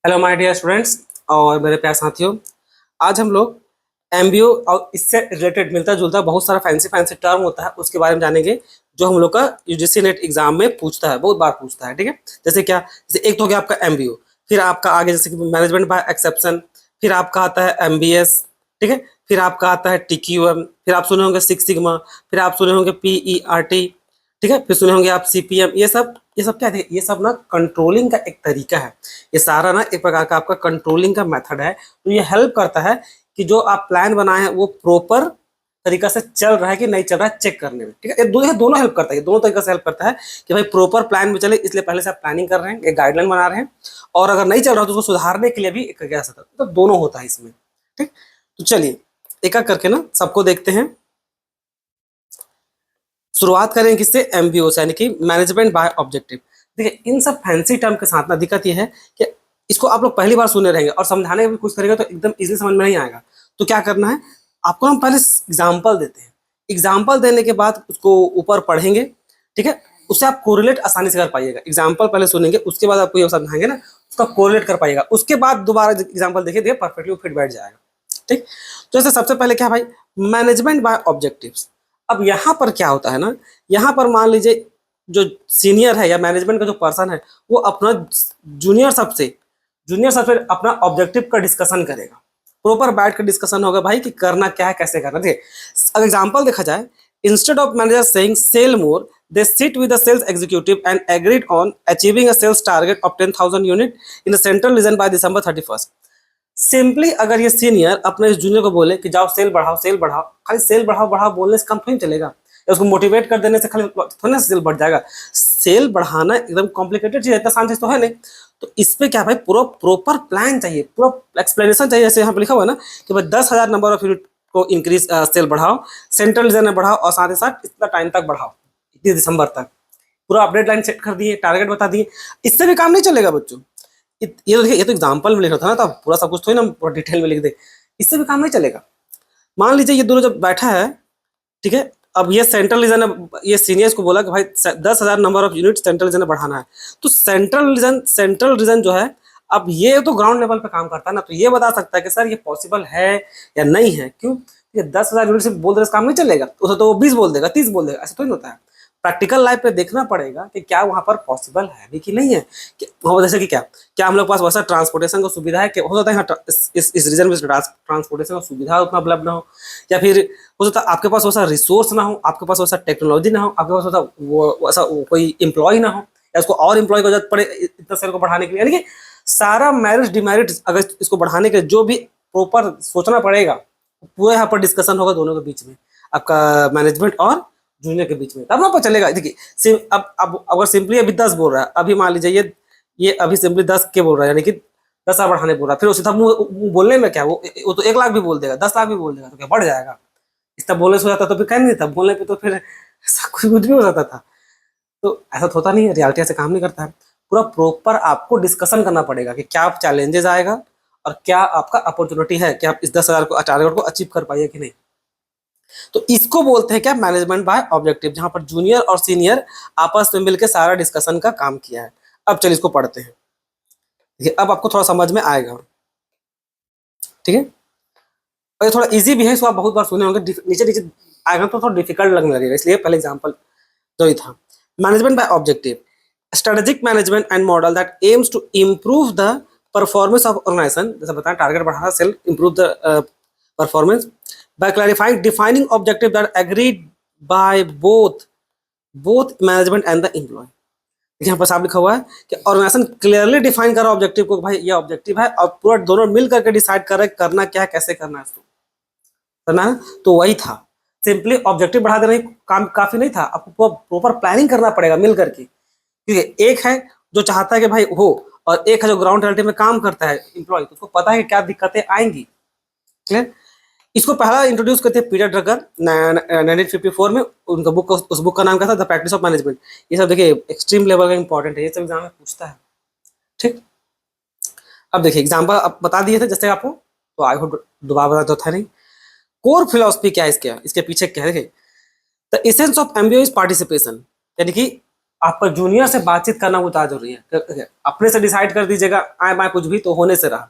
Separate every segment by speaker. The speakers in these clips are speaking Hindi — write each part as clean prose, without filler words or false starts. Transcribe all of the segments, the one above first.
Speaker 1: हेलो माय डियर स्टूडेंट्स और मेरे प्यारे साथियों। आज हम लोग एमबीओ और इससे रिलेटेड मिलता जुलता बहुत सारा फैंसी फैंसी टर्म होता है, उसके बारे में जानेंगे जो हम लोग का यूजीसी नेट एग्जाम में पूछता है, बहुत बार पूछता है। ठीक है, जैसे क्या, जैसे एक तो हो गया आपका एमबीओ, फिर आपका आगे जैसे कि मैनेजमेंट बाय एक्सेप्शन, फिर आपका आता है एमबीएस। ठीक है, फिर आपका आता है टीक्यूएम, फिर आप सुने होंगे सिक्स सिग्मा, फिर आप सुने होंगे पीईआरटी। ठीक है, फिर सुने होंगे आप सीपीएम। ये सब क्या है, ये सब ना कंट्रोलिंग का एक तरीका है। ये सारा ना एक प्रकार का आपका कंट्रोलिंग का मेथड है। तो ये हेल्प करता है कि जो आप प्लान बनाए हैं वो प्रॉपर तरीका से चल रहा है कि नहीं चल रहा है चेक करने में। ठीक है, ये दोनों हेल्प करता है, ये दोनों तरीके से हेल्प करता है कि भाई प्रॉपर प्लान में चले, इसलिए पहले से आप प्लानिंग कर रहे हैं, एक गाइडलाइन बना रहे हैं, और अगर नहीं चल रहा तो उसको सुधारने के लिए भी एक क्या सकता है, तो दोनों होता है इसमें। ठीक, तो चलिए एक एक करके ना सबको देखते हैं। शुरुआत करें किससे, एमबीओ से, यानी कि मैनेजमेंट बाय ऑब्जेक्टिव। देखिए इन सब फैंसी टर्म के साथ ना दिक्कत ये है कि इसको आप लोग पहली बार सुने रहेंगे और समझाने की भी कुछ करेंगे तो एकदम इजीली समझ में नहीं आएगा। तो क्या करना है, आपको हम पहले एग्जाम्पल देते हैं, एग्जाम्पल देने के बाद उसको ऊपर पढ़ेंगे। ठीक है, उससे आप कोरिलेट आसानी से कर पाइएगा। एग्जाम्पल पहले सुनेंगे, उसके बाद आपको ये समझाएंगे ना, उसका कोरिलेट कर पाइएगा, उसके बाद दोबारा एग्जाम्पल देखिए परफेक्टली फिट बैठ जाएगा। ठीक, तो जैसे सबसे पहले क्या भाई, मैनेजमेंट बाय ऑब्जेक्टिव्स। अब यहाँ पर क्या होता है ना, यहाँ पर मान लीजिए जो सीनियर है या मैनेजमेंट का जो पर्सन है वो अपना जूनियर सबसे अपना ऑब्जेक्टिव का डिस्कशन करेगा। प्रॉपर बैठ कर डिस्कशन होगा भाई कि करना क्या है, कैसे करना। देखिए अगर एग्जाम्पल देखा जाए, instead of manager saying sell more, they sit with the sales executive and agreed on achieving a sales target of 10,000 unit in the central region by December 31st। Simply अगर ये सीनियर अपने इस जूनियर को बोले कि जाओ सेल बढ़ाओ सेल बढ़ाओ, खाली सेल बढ़ाओ बढ़ाओ बोलने से काम थोड़ी चलेगा, या उसको मोटिवेट कर देने से खाली थोड़ी ना सेल बढ़ जाएगा। सेल बढ़ाना एकदम कॉम्प्लिकेटेड चीज है, इतना आसान चीज तो है नहीं। तो इस पे क्या भाई, पूरा प्रॉपर प्लान चाहिए, पूरा एक्सप्लेनेशन चाहिए। जैसे यहाँ पे लिखा हुआ है ना कि भाई 10,000 नंबर ऑफ यूनिट को इंक्रीज सेल बढ़ाओ, सेंट्रल रीजन में बढ़ाओ, और साथ ही साथ इतना टाइम तक बढ़ाओ, इतने दिसंबर तक। पूरा अपडेट लाइन सेट कर दिए, टारगेट बता दिए, इससे भी काम नहीं चलेगा बच्चों। ये तो देखिए, ये तो एग्जाम्पल में लिख रहा था ना, तो पूरा सब कुछ थोड़ी ना पूरा डिटेल में लिख दे, इससे भी काम नहीं चलेगा। मान लीजिए ये दोनों जब बैठा है, ठीक है, अब ये सेंट्रल रीजन है, ये सीनियर्स को बोला कि भाई 10,000 number of unit central region में बढ़ाना है। तो सेंट्रल रीजन जो है, अब ये तो ग्राउंड लेवल पे काम करता है ना, तो ये बता सकता है कि सर ये पॉसिबल है या नहीं है। क्यों, ये 10,000 यूनिट से बोल देने से काम नहीं चलेगा, उसे तो वो 20 बोल देगा, 30 बोल देगा, ऐसा थोड़ी होता है। प्रैक्टिकल लाइफ पे देखना पड़ेगा कि क्या वहां पर पॉसिबल है भी कि नहीं है। जैसे कि क्या क्या हम लोग पास वैसा ट्रांसपोर्टेशन का सुविधा है कि हो सकता है यहाँ इस रीजन में ट्रांसपोर्टेशन का सुविधा उतना उपलब्ध ना हो, या फिर हो सकता है आपके पास वैसा रिसोर्स ना हो, आपके पास वैसा टेक्नोलॉजी ना हो, आपके पास वैसा वैसा कोई एम्प्लॉय ना हो, या उसको और एम्प्लॉय की जरूरत पड़े इतना सेल को बढ़ाने के लिए। यानी कि सारा मेरिट डिमेरिट अगर इसको बढ़ाने के जो भी प्रॉपर सोचना पड़ेगा, पूरा यहाँ पर डिस्कशन होगा दोनों के बीच में, आपका मैनेजमेंट और जूनियर के बीच में, तब ना पता चलेगा। देखिए अब अगर सिंपली अभी 10 बोल रहा है, अभी मान लीजिए ये अभी सिंपली 10 के बोल रहा है, यानी कि 10,000 बढ़ाने बोल रहा है, फिर उसी मुंह बोलने में क्या, वो तो 1 लाख भी बोल देगा, 10 लाख भी बोल देगा, तो क्या बढ़ जाएगा। इतना बोलने से हो जाता तो फिर कह नहीं था, बोलने पे तो फिर ऐसा कुछ भी हो जाता था। तो ऐसा तो होता नहीं है, रियलिटी ऐसे काम नहीं करता है। पूरा प्रॉपर आपको डिस्कशन करना पड़ेगा कि क्या चैलेंजेस आएगा और क्या आपका अपॉर्चुनिटी है कि आप इस 10,000 को टारगेट को अचीव कर पाइए कि नहीं। तो इसको बोलते हैं क्या, मैनेजमेंट बाय ऑब्जेक्टिव, जहां पर जूनियर और सीनियर आपस में मिलकर सारा डिस्कशन का काम किया है। अब चलिए इसको पढ़ते हैं, देखिए अब आपको थोड़ा समझ में आएगा। ठीक है, और ये थोड़ा इजी भी है, इसको आप बहुत बार सुने होंगे, नीचे नीचे आएगा तो थोड़ा डिफिकल्ट लगने लगेगा, इसलिए पहले एग्जाम्पल जो ही था। Management by objective, strategic management and model that aims to improve the performance of organisation. जैसे बताया, टारगेट बढ़ाना, sell improve the performance by clarifying defining objective that agreed by both management and the employee। यहाँ पर साफ लिखा हुआ है कि ऑर्गेनाइजेशन क्लियरली डिफाइन कर रहा है ऑब्जेक्टिव को, भाई ये ऑब्जेक्टिव है, और पूरा दोनों मिल करके डिसाइड कर रहे हैं करना क्या है, कैसे करना है, इसको करना है। तो वही था, सिंपली ऑब्जेक्टिव बढ़ा देना ही काम काफी नहीं था, आपको प्रॉपर प्लानिंग करना पड़ेगा मिल करके। क्योंकि एक है जो चाहता है कि भाई हो, और एक है जो ग्राउंड रियलिटी में काम करता है एम्प्लॉय, तो उसको पता है कि क्या दिक्कतें आएंगी। क्लियर, इसको पहला इंट्रोड्यूस करते हैं पीटर ड्रकर 1954 में, उनका बुक, उस बुक का नाम क्या था, द प्रैक्टिस ऑफ मैनेजमेंट। ये सब देखिए एक्सट्रीम लेवल का इंपॉर्टेंट है, ये सब एग्जाम में पूछता है। ठीक, अब देखिए एग्जाम्पल अब बता दिए थे जैसे आपको, तो आई होप दोबारा बता तो था नहीं। कोर फिलोसफी क्या है इसके पीछे क्या है, देखिए the essence of MBO is participation, यानी कि आपका जूनियर से बातचीत करना वो ज़्यादा जरूरी है। अपने से डिसाइड कर दीजिएगा आए बाएं कुछ भी तो होने से रहा,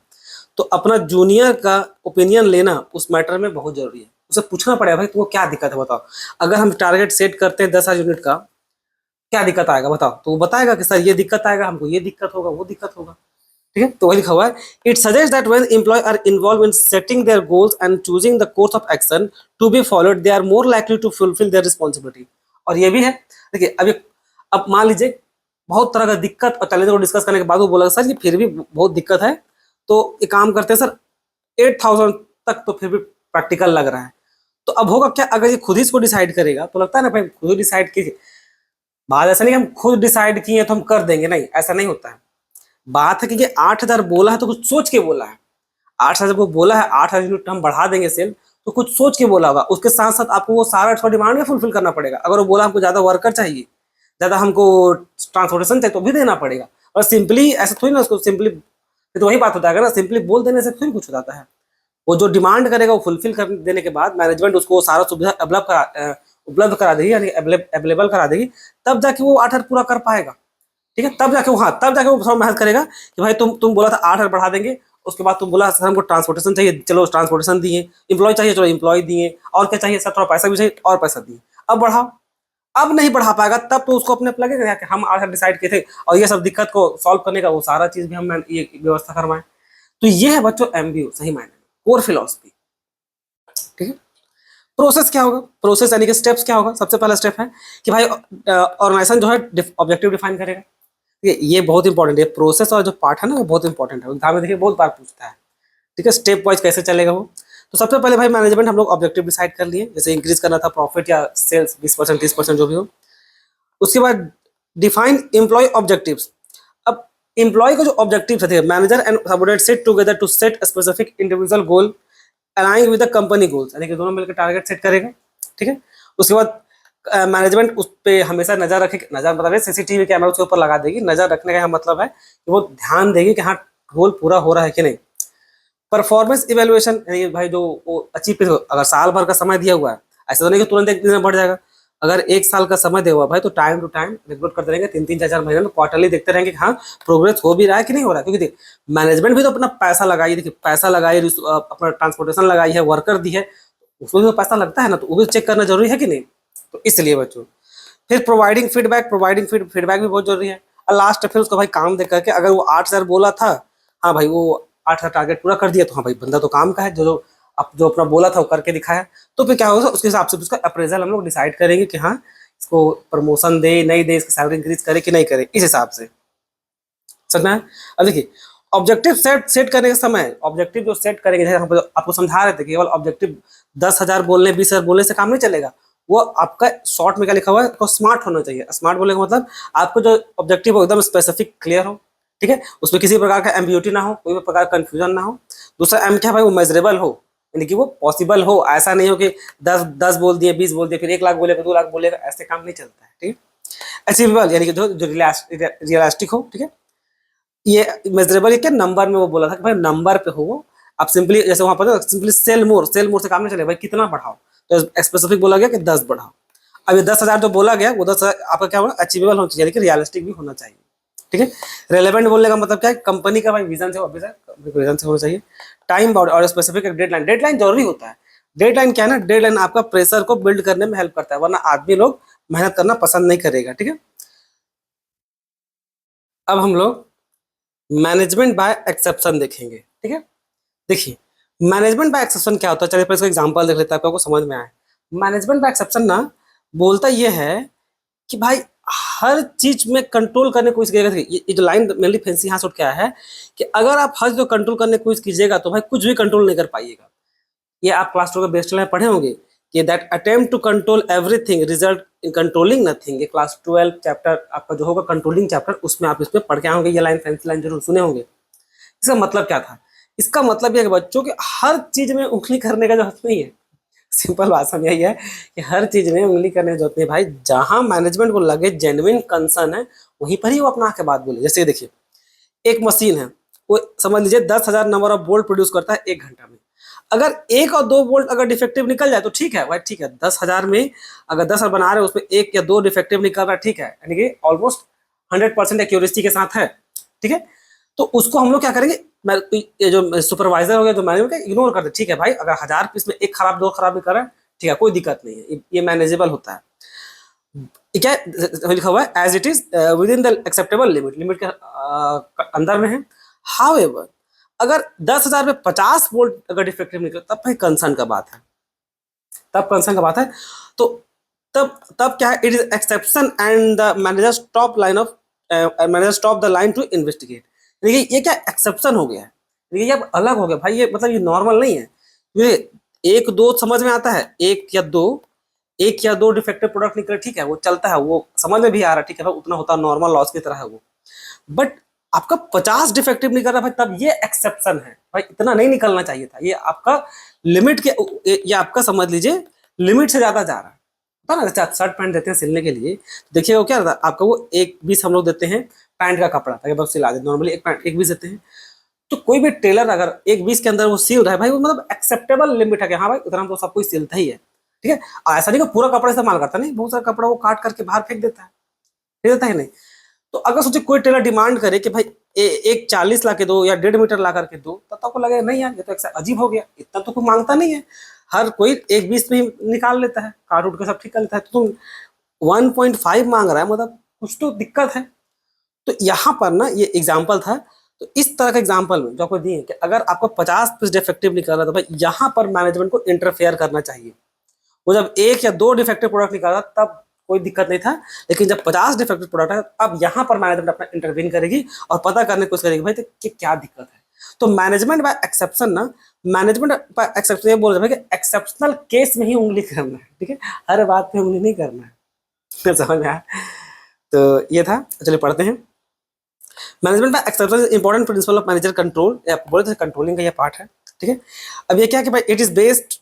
Speaker 1: तो अपना जूनियर का ओपिनियन लेना उस मैटर में बहुत जरूरी है। उसे पूछना पड़ेगा भाई तुमको क्या दिक्कत है बताओ। अगर हम टारगेट सेट करते हैं 10,000 यूनिट का, क्या दिक्कत आएगा बताओ, तो वो बताएगा कि सर ये दिक्कत आएगा, हमको ये दिक्कत होगा, वो दिक्कत होगा। ठीक है, तो वही लिखा हुआ है, it suggest that when employ are involve in setting their goals and choosing the course of action to be followed, they are more likely to fulfil their responsibility. और ये भी है, देखिए अब मान लीजिए बहुत तरह का दिक्कत और चैलेंज को डिस्कस करने के बाद वो बोला सर ये फिर भी बहुत दिक्कत है, तो एक काम करते हैं सर 8,000 तक तो फिर भी प्रैक्टिकल लग रहा है। तो अब होगा क्या, अगर ये खुद ही इसको डिसाइड करेगा तो लगता है ना भाई खुद ही डिसाइड कीजिए। बात ऐसा नहीं कि हम खुद डिसाइड किए तो हम कर देंगे, नहीं ऐसा नहीं होता है। बात है कि ये 8,000 बोला है तो कुछ सोच के बोला है। 8,000 को बोला है 8,000 यूनिट हम बढ़ा देंगे सेल, तो कुछ सोच के बोला होगा। उसके साथ साथ आपको वो सारा उसका डिमांड भी फुलफिल करना पड़ेगा। अगर वो बोला हमको ज्यादा वर्कर चाहिए, ज्यादा हमको ट्रांसपोर्टेशन चाहिए, तो भी देना पड़ेगा। और सिंपली ऐसा थोड़ी ना उसको सिंपली, तो वही बात होता है ना, सिंपली बोल देने से थोड़ी कुछ हो जाता है। वो जो डिमांड करेगा वो फुलफिल कर देने के बाद मैनेजमेंट उसको सारा सुविधा उपलब्ध करा देगी, यानी अवेलेबल करा देगी, तब जाके वो 8,000 पूरा कर पाएगा। ठीक है, तब जाके तब जाके वो थोड़ा मेहनत करेगा कि भाई तुम बोला था 8,000 बढ़ा देंगे, उसके बाद तुम बोला सर हमको ट्रांसपोर्टेशन चाहिए, चलो ट्रांसपोर्टेशन दिए, एम्प्लॉय चाहिए चलो एम्प्लॉय दिए, और क्या चाहिए सर थोड़ा पैसा भी चाहिए और पैसा दिए, अब बढ़ाओ। अब नहीं बढ़ा पाएगा तब तो उसको अपने लगेगा कि हम 8,000 डिसाइड किए थे और ये सब दिक्कत को सॉल्व करने का वो सारा चीज भी हम ये व्यवस्था करवाएं। तो ये है बच्चों एमबीओ सही मायने में कोर फिलॉसफी। ठीक है, प्रोसेस क्या होगा, प्रोसेस यानी कि स्टेप्स क्या होगा। सबसे पहला स्टेप है कि भाई ऑर्गेनाइजेशन जो है ऑब्जेक्टिव डिफाइन करेगा। ये बहुत इंपॉर्टेंट है, प्रोसेस और जो पार्ट है ना वो बहुत इंपॉर्टेंट है, एग्जाम में देखिए बहुत बार पूछता है। ठीक है, स्टेप वाइज कैसे चलेगा वो। तो सबसे पहले भाई मैनेजमेंट हम लोग ऑब्जेक्टिव डिसाइड कर लिए, जैसे इंक्रीज करना था प्रॉफिट या सेल्स 20% 30% जो भी हो। उसके बाद डिफाइन एम्प्लॉय ऑब्जेक्टिव्स। अब एम्प्लॉय का जो ऑब्जेक्टिव थे, manager and subordinate sit together to set specific individual goal align with the company goals, यानी कि दोनों मिलकर टारगेट सेट करेगा। ठीक है, उसके बाद मैनेजमेंट उस पर हमेशा नजर रखे, नजर मतलब सीसीटीवी कैमरा उसके ऊपर लगा देगी। नजर रखने का मतलब है कि वो ध्यान देगी कि हाँ गोल पूरा हो रहा है कि नहीं। परफॉर्मेंस इवेल्युएशन, यानी भाई जो वो अचीव, अगर साल भर का समय दिया हुआ है, ऐसा तो नहीं कि तुरंत एक दिन में बढ़ जाएगा। अगर 1 साल का समय दिया हुआ भाई तो टाइम टू टाइम रिपोर्ट करते रहेंगे, 3-3 4-4 महीने में क्वार्टरली देखते रहेंगे कि हाँ प्रोग्रेस हो भी रहा है कि नहीं हो रहा है। क्योंकि देखिए मैनेजमेंट भी तो अपना पैसा लगाई, देखिए पैसा लगाई, अपना ट्रांसपोर्टेशन लगाई है, वर्कर दी है, उसमें भी तो पैसा लगता है ना, तो वो भी चेक करना जरूरी है कि नहीं। तो इसलिए बच्चों फिर प्रोवाइडिंग फीडबैक भी बहुत जरूरी है। और लास्ट फिर उसका भाई काम देख करके, अगर वो 8,000 बोला था, हाँ भाई वो 8,000 टारगेट पूरा कर दिया, तो हाँ भाई बंदा तो काम का है, जो अपना बोला था वो करके दिखाया, तो फिर क्या होगा उसके हिसाब से उसका अप्रेजल हम लोग डिसाइड करेंगे कि हाँ इसको प्रमोशन दे नहीं दे, इसकी सैलरी इंक्रीज करे कि नहीं करे, इस हिसाब से। समझना है। अब देखिए ऑब्जेक्टिव सेट करने के समय, ऑब्जेक्टिव जो सेट करेंगे, जैसे हम आपको समझा रहे थे, केवल ऑब्जेक्टिव 10,000 बोलने 20,000 बोलने से काम नहीं चलेगा। वो आपका शॉर्ट में क्या लिखा हुआ है, आपको स्मार्ट होना चाहिए। स्मार्ट बोलने का मतलब आपको जो ऑब्जेक्टिव हो एकदम स्पेसिफिक क्लियर हो। ठीक है, उसमें किसी प्रकार का एम्बिग्यूटी ना हो, कोई भी प्रकार का कंफ्यूजन ना हो। दूसरा एम क्या भाई, वो मेजरेबल हो, यानी कि वो पॉसिबल हो। ऐसा नहीं हो कि 10 बोल दिए 20 बोल दिए फिर 1 लाख बोलेगा 2 लाख बोलेगा, ऐसे काम नहीं चलता है। ठीक है, अचीवेबल यानी कि जो रियलिस्टिक हो। ठीक है, ये मेजरेबल क्या नंबर में वो बोला था कि भाई नंबर पे हो वो। आप सिंपली जैसे वहां पर सिंपली सेल मोर से काम नहीं चलेगा भाई, कितना बढ़ाओ, तो स्पेसिफिक बोला गया कि 10 बढ़ाओ। अब ये 10,000 जो बोला गया वो 10,000 आपका क्या होगा, अचीवेबल होना चाहिए, लेकिन रियलिस्टिक भी होना चाहिए। ठीक है, रेलेवेंट बोलने का मतलब क्या है, कंपनी का भाई विजन से विजन से होना चाहिए। टाइम बाउंड और स्पेसिफिक डेडलाइन जरूरी होता है। डेडलाइन क्या है ना, डेडलाइन आपका प्रेशर को बिल्ड करने में हेल्प करता है, वरना आदमी लोग मेहनत करना पसंद नहीं करेगा। ठीक है, अब हम लोग मैनेजमेंट बाय एक्सेप्शन देखेंगे। ठीक है, देखिए मैनेजमेंट बाय एक्सेप्शन क्या होता है, चलिए इसका एग्जांपल देख लेते हैं, आपको समझ में आए। मैनेजमेंट बाय एक्सेप्शन ना बोलता ये है कि भाई हर चीज में कंट्रोल करने की कोशिश कीजिएगा। ये जो लाइन मेनली फैंसी यहाँ से उठ के आया है कि अगर आप हर चीज को कंट्रोल करने की कोशिश कीजिएगा तो भाई कुछ भी कंट्रोल नहीं कर पाइएगा। ये आप क्लास 2 का बेस्ट में पढ़े होंगे कि that attempt to control everything result in controlling nothing. ये क्लास 12 चैप्टर आपका जो होगा कंट्रोलिंग चैप्टर, उसमें आप इसमें पढ़ के आए होंगे, ये लाइन फैंसी लाइन जरूर सुने होंगे। इसका मतलब क्या था, इसका मतलब यह है कि बच्चों के हर चीज में उंगली करने का जरूरत नहीं है। सिंपल भाषा में यही है कि हर चीज में उंगली करने की जरूरत नहीं भाई। जहां मैनेजमेंट को लगे जेन्युइन कंसर्न है वहीं पर ही वो अपना के बात बोले। जैसे देखिए एक मशीन है, वो समझ लीजिए 10,000 नंबर ऑफ बोल्ट प्रोड्यूस करता है 1 घंटा में। अगर 1 और 2 बोल्ट अगर डिफेक्टिव निकल जाए तो ठीक है भाई, ठीक है, 10,000 में अगर 10 बना रहे हो उसमें 1 या 2 डिफेक्टिव निकल रहा है, ठीक है, यानी कि ऑलमोस्ट 100% एक्यूरेसी के साथ है, ठीक है। तो उसको हम लोग क्या करेंगे, ये जो सुपरवाइजर हो गया, जो मैनेजर, इग्नोर कर दे, ठीक है भाई, अगर 1000 पीस में 1 खराब 2 खराब भी कर रहा है, ठीक है, कोई दिक्कत नहीं है, ये मैनेजेबल होता है। क्या लिखा हुआ है, as it is within the acceptable limit, limit के अंदर में है। हाउएवर अगर 10,000 में 50 वोल्ट अगर डिफेक्टिव निकले तब भाई कंसर्न का बात है, तब कंसर्न का बात है। तो तब क्या है, it is exception and the manager stop line of manager stop the line to investigate. ये क्या एक्सेप्शन हो गया है, ये अब अलग हो गया भाई, ये मतलब ये नॉर्मल नहीं है। ये 1-2 समझ में आता है, 1 या 2 डिफेक्टिव प्रोडक्ट निकले, ठीक है, वो चलता है, वो समझ में भी आ रहा है, ठीक है भाई, उतना होता है, नॉर्मल लॉस की तरह है वो। बट आपका 50 डिफेक्टिव निकल रहा है भाई, तब ये एक्सेप्शन है भाई, इतना नहीं निकलना चाहिए था, ये आपका लिमिट के, ये आपका समझ लीजिए लिमिट से ज्यादा जा रहा है। पता ना, जैसे आप शर्ट पैंट देते हैं सिलने के लिए, देखिए वो क्या रहता है आपका, वो 1 पीस हम लोग देते हैं पैंट का कपड़ा, ताकि बस सिला दे, नॉर्मली 1 पीस देते हैं। तो कोई भी टेलर अगर 1 पीस के अंदर वो सिल रहा है भाई, वो मतलब एक्सेप्टेबल लिमिट है कि हाँ भाई उतना तो सब कुछ सिलता ही है, ठीक है। ऐसा नहीं कि पूरा कपड़ा इस्तेमाल करता, नहीं, बहुत सारा कपड़ा वो काट करके बाहर फेंक देता है, फेंक देता है नहीं। तो अगर सोचिए कोई टेलर डिमांड करे कि भाई एक 40 ला के दो या 1.5 मीटर ला करके दो, तब तो आपको लगेगा नहीं यार, ये तो अजीब हो गया, इतना तो कोई मांगता नहीं है, हर कोई 1 पीस में ही निकाल लेता है, काट उठ के सब ठीक कर लेता है, तो तुम 1.5 मांग रहा है, मतलब कुछ तो दिक्कत है। तो यहाँ पर ना ये एग्जाम्पल था, तो इस तरह का एग्जाम्पल में जो आपको दिए कि अगर आपको 50 पीस डिफेक्टिव निकल रहा है, तो भाई यहाँ पर मैनेजमेंट को इंटरफेयर करना चाहिए। वो जब 1 या 2 डिफेक्टिव प्रोडक्ट निकाला तब कोई दिक्कत नहीं था, लेकिन जब 50 डिफेक्टिव प्रोडक्ट है, अब यहाँ पर मैनेजमेंट अपना इंटरवीन करेगी और पता करने की कोशिश करेगी भाई कि क्या दिक्कत है। तो मैनेजमेंट बाय एक्सेप्शन ना, मैनेजमेंट बाय एक्सेप्शन ये बोल रहे हैं कि एक्सेप्शनल केस में ही उंगली करना है, ठीक है, हर बात पे उंगली नहीं करना है। समझ में आया? तो ये था, चलिए पढ़ते हैं। Management by exception important principle of manager control, बोले थे कंट्रोलिंग का ये पार्ट है, ठीक है। अब ये क्या कि भाई इट इज बेस्ड,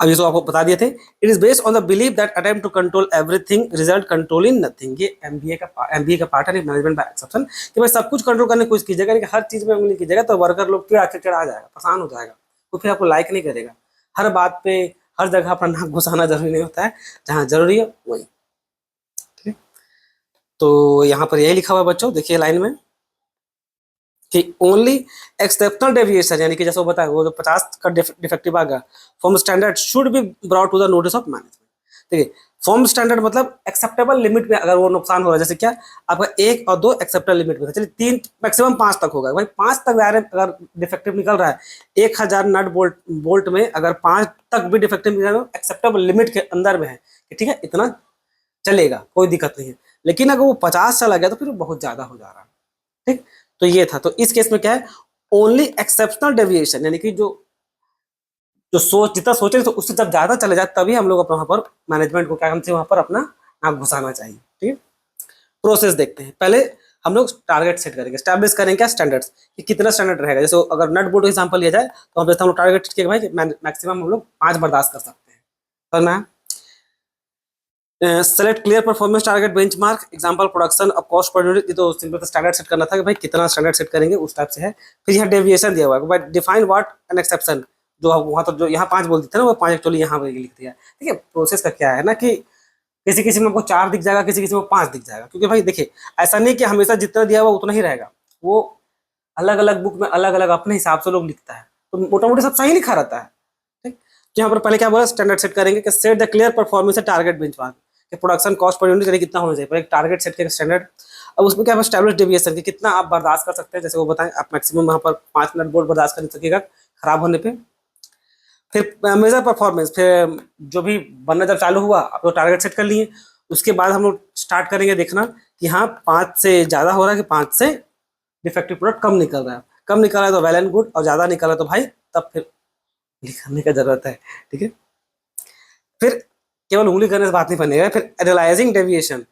Speaker 1: अब ये तो आपको बता दिए थे, it is based on the believe that attempt to control everything result control in nothing. ये एमबीए का पार्ट है मैनेजमेंट बाय एक्सेप्शन, कि भाई सब कुछ कंट्रोल करने की कोशिश कीजिएगा, लेकिन हर चीज में उंगली कीजिएगा तो वर्कर लोग फिर आखिर चढ़ा जाएगा, परेशान हो जाएगा, तो फिर आपको लाइक नहीं करेगा। हर बात पे हर जगह अपना नाक घुसाना जरूरी नहीं होता है, जहाँ जरूरी है वही, ठीक है। तो यहाँ पर यही लिखा हुआ है बच्चों, देखिए लाइन में कि ओनली एक्सेप्शनल डेविएशन, यानी कि जैसे वो बताया, वो जो 50 का डिफेक्टिव आ गया, form standard should be brought to the notice of management. देखिए फॉर्म स्टैंडर्ड मतलब एक्सेप्टेबल लिमिट में अगर वो नुकसान हो रहा है, जैसे क्या आपका 1 और 2 एक्सेप्टेबल लिमिट में, चलिए 3 मैक्सिमम 5 तक होगा भाई, 5 तक अगर डिफेक्टिव निकल रहा है, 1000 नट बोल्ट में अगर 5 तक भी डिफेक्टिव निकल रहा है, एक्सेप्टेबल लिमिट के अंदर में है कि ठीक है इतना चलेगा, कोई दिक्कत नहीं है। लेकिन अगर वो 50 चला गया तो फिर बहुत ज्यादा हो जा रहा है, ठीक। तो ये था, तो इस केस में क्या है, ओनली एक्सेप्शनल डेविएशन, यानी कि जो जो सोच जितना सोचे तो उससे जब ज्यादा चले जाए, तभी हम लोग अपना वहां पर मैनेजमेंट को क्या हमसे वहां पर अपना नाक घुसाना चाहिए, ठीक है। प्रोसेस देखते हैं, पहले हम लोग टारगेट सेट करेंगे, स्टैब्लिश करेंगे क्या स्टैंडर्ड्स, कि कितना स्टैंडर्ड रहेगा। जैसे अगर नट बोल्ट एग्जांपल लिया जाए तो हम लोग टारगेट किया भाई मैक्सिमम हम लोग 5 बर्दाश्त कर सकते हैं, करना है। Select clear performance target benchmark example production of cost per unit, ये तो सिंपल स्टैंडर्ड सेट करना था कि भाई कितना स्टैंडर्ड सेट करेंगे उस टाइप से है। फिर यहाँ डेविएशन दिया हुआ है, भाई डिफाइन व्हाट एन एक्सेप्शन, जो वहाँ तो जो यहाँ 5 बोल देते हैं ना, वो 5 एक्चुअली यहाँ पर लिख दिया, ठीक है। प्रोसेस का क्या है ना कि किसी किसी में आपको 4 दिख जाएगा, किसी किसी में 5 दिख जाएगा, क्योंकि भाई देखिए ऐसा नहीं कि हमेशा जितना दिया हुआ उतना ही रहेगा, वो अलग अलग बुक में अलग अलग अपने हिसाब से लोग लिखता है, तो मोटा मोटी सब सही लिखा रहता है, ठीक। तो यहाँ पर पहले क्या बोला, स्टैंडर्ड सेट करेंगे कि set the clear performance target benchmark, कि प्रोडक्शन कॉस्ट पर यूनिट कितना होना चाहिए, एक टारगेट सेट किया स्टैंडर्ड। अब उसमें क्या स्टैब्लिश डेविएशन कि कितना आप बर्दाश्त कर सकते हैं, जैसे वो बताएं आप मैक्सिमम वहाँ पर 5 मिनट बोल्ट बर्दाश्त कर सकेगा खराब होने पे। फिर मेजर परफॉर्मेंस, फिर जो भी बनना जब चालू हुआ आप लोग टारगेट सेट कर लिए, उसके बाद हम लोग स्टार्ट करेंगे देखना कि हाँ 5 से ज़्यादा हो रहा है कि 5 से डिफेक्टिव प्रोडक्ट कम निकल रहा है, कम निकल रहा है तो वेल एंड गुड, और ज़्यादा निकल रहा है तो भाई तब फिर लिखने का जरूरत है, ठीक है। फिर केवल उंगली करने से बात नहीं बनेगा, फिर एनालाइजिंग डेविएशन,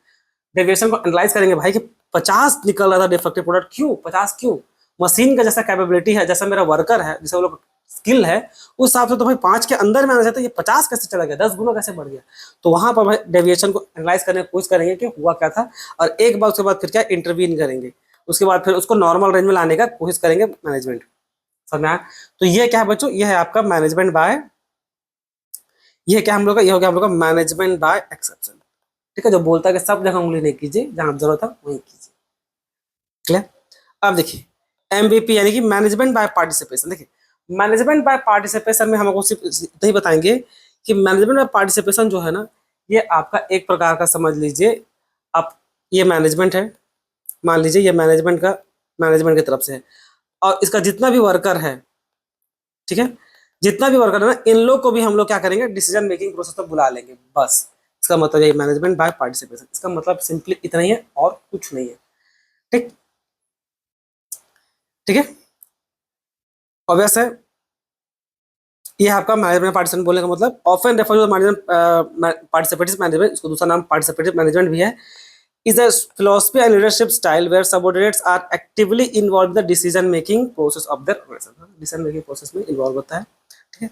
Speaker 1: डेविएशन को एनालाइज करेंगे भाई कि 50 निकल रहा था डिफेक्टिव प्रोडक्ट, क्यों 50 क्यों, मशीन का जैसा कैपेबिलिटी है, जैसा मेरा वर्कर है, जैसा वो लोग स्किल है, उस हिसाब से तो भाई 5 के अंदर में आना चाहता है, ये 50 कैसे चला गया, 10 गुना कैसे बढ़ गया। तो वहां पर भाई डेविएशन को एनालाइज करने की कोशिश करेंगे कि हुआ क्या था, और एक बार उसके बाद फिर क्या इंटरवीन करेंगे, उसके बाद फिर उसको नॉर्मल रेंज में लाने का कोशिश करेंगे मैनेजमेंट। समझ में आया? तो ये क्या है बच्चों, ये है आपका मैनेजमेंट बाय, ये क्या हम लोग का, ये हो गया हम लोग का मैनेजमेंट बाय एक्सेप्शन। ठीक है, जो बोलता है कि सब जगह उंगली नहीं कीजिए, जहां जरूरत है वहीं कीजिए। क्लियर? अब देखिए एमबीपी यानी कि मैनेजमेंट बाय पार्टिसिपेशन। देखिए मैनेजमेंट बाय पार्टिसिपेशन में हम आपको सिर्फ इतना ही बताएंगे कि मैनेजमेंट बाय पार्टिसिपेशन जो है ना, ये आपका एक प्रकार का समझ लीजिए आप, ये मैनेजमेंट है, मान लीजिए ये मैनेजमेंट का, मैनेजमेंट की तरफ से है, और इसका जितना भी वर्कर है, ठीक है, जितना भी वर्कर है ना, इन लोग को भी हम लोग क्या करेंगे, डिसीजन मेकिंग प्रोसेस में बुला लेंगे। बस इसका मतलब ये मैनेजमेंट बाय पार्टिसिपेशन, इसका मतलब सिंपली इतना ही है और कुछ नहीं है। ठीक, ठीक है, ऑब्वियस है। ये आपका मैनेजमेंट पार्टिसिपेशन बोलने का मतलब often refer to management participative management, इसको दूसरा नाम पार्टिसिपेटिव मैनेजमेंट भी है, is a philosophy and leadership style where subordinates are actively involved in the decision making process of their organization। decision making process में इन्वॉल्व होता है। ठीक है,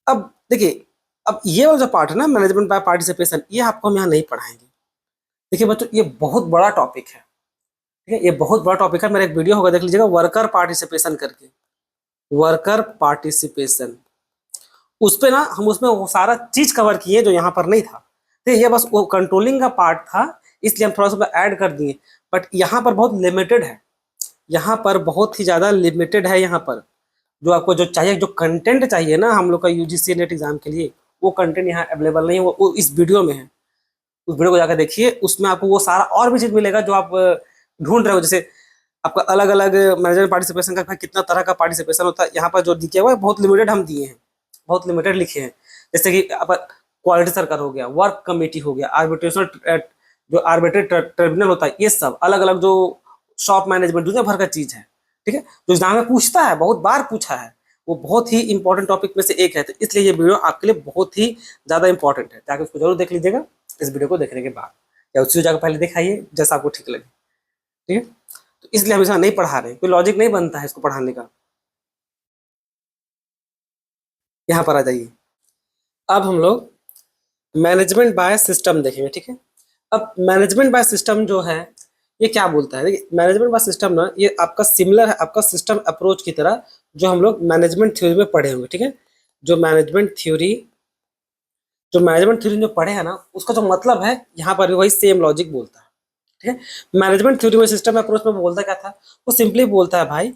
Speaker 1: अब देखिए, अब ये वाला जो पार्ट है ना मैनेजमेंट बाय पार्टिसिपेशन, ये आपको हम यहाँ नहीं पढ़ाएंगे। देखिए बच्चों ये बहुत बड़ा टॉपिक है, ठीक है, ये बहुत बड़ा टॉपिक है। मेरा एक वीडियो होगा देख लीजिएगा, वर्कर पार्टिसिपेशन करके, वर्कर पार्टिसिपेशन, उस पे ना हम उसमें वो सारा चीज कवर किए जो यहाँ पर नहीं था। तो ये बस वो कंट्रोलिंग का पार्ट था, इसलिए हम थोड़ा सा ऐड कर दिए, बट यहाँ पर बहुत लिमिटेड है, यहाँ पर बहुत ही ज्यादा लिमिटेड है। यहाँ पर जो आपको जो चाहिए, जो कंटेंट चाहिए ना हम लोग का यूजीसी नेट एग्जाम के लिए, वो कंटेंट यहाँ अवेलेबल नहीं है, वो इस वीडियो में है। उस वीडियो को जाकर देखिए, उसमें आपको वो सारा और भी चीज मिलेगा जो आप ढूंढ रहे हो। जैसे आपका अलग अलग मैनेजमेंट पार्टिसिपेशन का कितना तरह का पार्टिसिपेशन होता है, यहाँ पर जो दिया हुआ है बहुत लिमिटेड हम दिए हैं, बहुत लिमिटेड लिखे हैं। जैसे कि आप क्वालिटी सर्कल हो गया, वर्क कमेटी हो गया, आर्बिट्रेशनल जो आर्बिट्रेट ट्रिब्यूनल होता है, ये सब अलग अलग जो शॉप मैनेजमेंट दुनिया भर का चीज है। ठीक है, जो एग्जाम में पूछता है, बहुत बार पूछा है, वो बहुत ही इंपॉर्टेंट टॉपिक में से एक है। तो इसलिए ये वीडियो आपके लिए बहुत ही ज्यादा इंपॉर्टेंट है, जाकर उसको जरूर देख लीजिएगा इस वीडियो को देखने के बाद, या उसी जगह पहले दिखाइए जैसा आपको ठीक लगे। ठीक है, तो इसलिए हम इसमें नहीं पढ़ा रहे, कोई लॉजिक नहीं बनता है इसको पढ़ाने का। यहाँ पर आ जाइए, अब हम लोग मैनेजमेंट बाय सिस्टम देखेंगे। ठीक है, अब मैनेजमेंट बाय सिस्टम जो है ये क्या बोलता है, देखिए मैनेजमेंट बाय सिस्टम ना, ये आपका सिमिलर है आपका सिस्टम अप्रोच की तरह, जो हम लोग मैनेजमेंट थ्योरी में पढ़े होंगे। ठीक है, जो मैनेजमेंट थ्योरी, जो मैनेजमेंट थ्योरी जो पढ़े हैं ना, उसका जो मतलब है यहाँ पर भी वही सेम लॉजिक बोलता है। ठीक है, मैनेजमेंट थ्योरी में सिस्टम अप्रोच में बोलता क्या था, वो सिंपली बोलता है भाई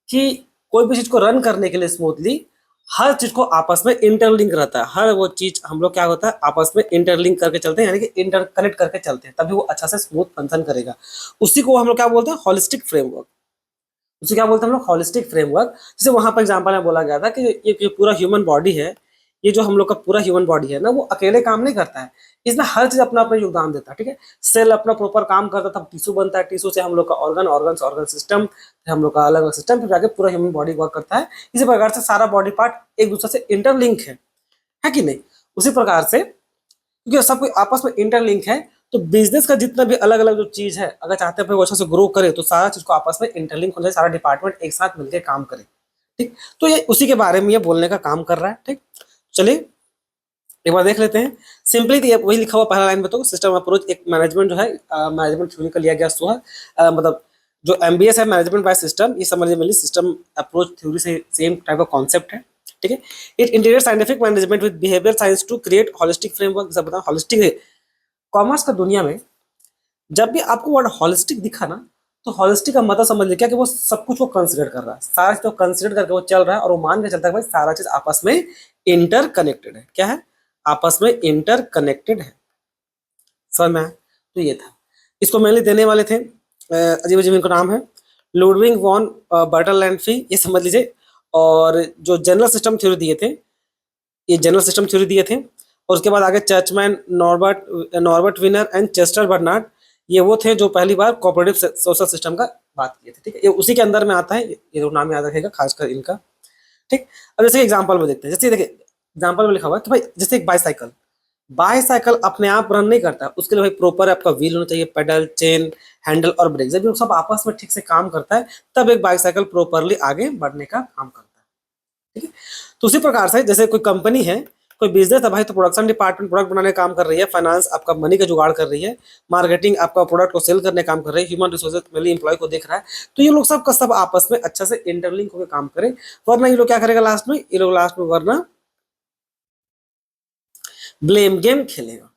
Speaker 1: कि कोई भी चीज को रन करने के लिए स्मूथली, हर चीज को आपस में इंटरलिंक रहता है। हर वो चीज हम लोग क्या होता है आपस में इंटरलिंक करके चलते हैं, यानी कि इंटरकनेक्ट करके चलते हैं, तभी वो अच्छा से स्मूथ फंक्शन करेगा। उसी को हम लोग क्या बोलते हैं, हॉलिस्टिक फ्रेमवर्क। उसे क्या बोलते हैं हम लोग, हॉलिस्टिक फ्रेमवर्क। जैसे वहां पर एग्जाम्पल में बोला गया था कि ये पूरा ह्यूमन बॉडी है, ये जो हम लोग का पूरा ह्यूमन बॉडी है ना, वो अकेले काम नहीं करता है, इसमें हर चीज अपना अपना योगदान देता है। ठीक है, सेल अपना प्रॉपर काम करता है, तब टिश्यू बनता है, टिश्यू से हम लोग का ऑर्गन, ऑर्गन से ऑर्गन सिस्टम, हम लोग का अलग अलग सिस्टम, फिर जाके पूरा ह्यूमन बॉडी वर्क करता है। इसी प्रकार से सारा बॉडी पार्ट एक दूसरे से इंटरलिंक है कि नहीं? उसी प्रकार से क्योंकि सब कोई आपस में इंटरलिंक है, तो बिजनेस का जितना भी अलग अलग जो चीज है, अगर चाहते हैं वो अच्छा से ग्रो करे, तो सारा चीज को आपस में इंटरलिंक होना चाहिए, सारा डिपार्टमेंट एक साथ मिलकर काम करे। ठीक, तो ये उसी के बारे में ये बोलने का काम कर रहा है। ठीक, चलिए एक बार देख लेते हैं। सिंपली तो ये वही लिखा हुआ पहला लाइन में, तो सिस्टम अप्रोच एक मैनेजमेंट जो है मैनेजमेंट थ्योरी का लिया गया सो है, मतलब जो एमबीएस है मैनेजमेंट बाय सिस्टम, ये समझिए मिली सिस्टम अप्रोच थ्योरी से सेम टाइप का कॉन्सेप्ट है। ठीक है, it integrate scientific management with behaviour science to create holistic framework. सब बताओ हॉलिस्टिक है, कॉमर्स का दुनिया में जब भी आपको वर्ड हॉलिस्टिक दिखा ना, तो हॉलिस्टिक का मतलब समझ लीजिए क्या कि वो सब कुछ वो कंसिडर कर रहा है, सारा चीज कंसिडर करके वो चल रहा है, और वो मान के चलता है भाई सारा चीज आपस में इंटरकनेक्टेड है। क्या है? आपस में इंटरकनेक्टेड है। समझ में आया? तो ये था, इसको मेनली देने वाले थे अजीब अजीब इनका नाम है, लुडविग वॉन बर्टलैंड, ये समझ लीजिए। और जो जनरल सिस्टम थ्योरी दिए थे, ये जनरल सिस्टम थ्योरी दिए थे। और उसके बाद आगे churchman, Norbert winner and Chester Barnard, ये वो थे जो पहली बार कोऑपरेटिव सोशल सिस्टम का बात किए थे। ठीक है, ये उसी के अंदर में आता है, ये तो नाम याद रखेगा खासकर इनका। ठीक, अब जैसे एग्जांपल में देखते हैं, जैसे देखिए एग्जांपल में लिखा हुआ है कि भाई जैसे एक बाईसाइकिल, बाईसाइकिल अपने आप रन नहीं करता, उसके लिए भाई प्रॉपर आपका व्हील होना चाहिए, पेडल, चेन, हैंडल और ब्रेक। जब ये सब आपस में ठीक से काम करता है, तब एक बाईसाइकिल प्रॉपरली आगे बढ़ने का काम करता है। ठीक है, तो उसी प्रकार से जैसे कोई कंपनी है, कोई बिजनेस है भाई तो प्रोडक्शन डिपार्टमेंट प्रोडक्ट बनाने का काम कर रही है, फाइनेंस आपका मनी का जुगाड़ कर रही है, मार्केटिंग आपका प्रोडक्ट को सेल करने का काम कर रही है, ह्यूमन रिसोर्सेज मेनली एम्प्लॉय को देख रहा है। तो ये लोग सब का सब आपस में अच्छा से इंटरलिंक होकर काम करें, वरना ये लोग क्या करेगा लास्ट में, ये लोग लास्ट में वरना ब्लेम गेम खेलेगा।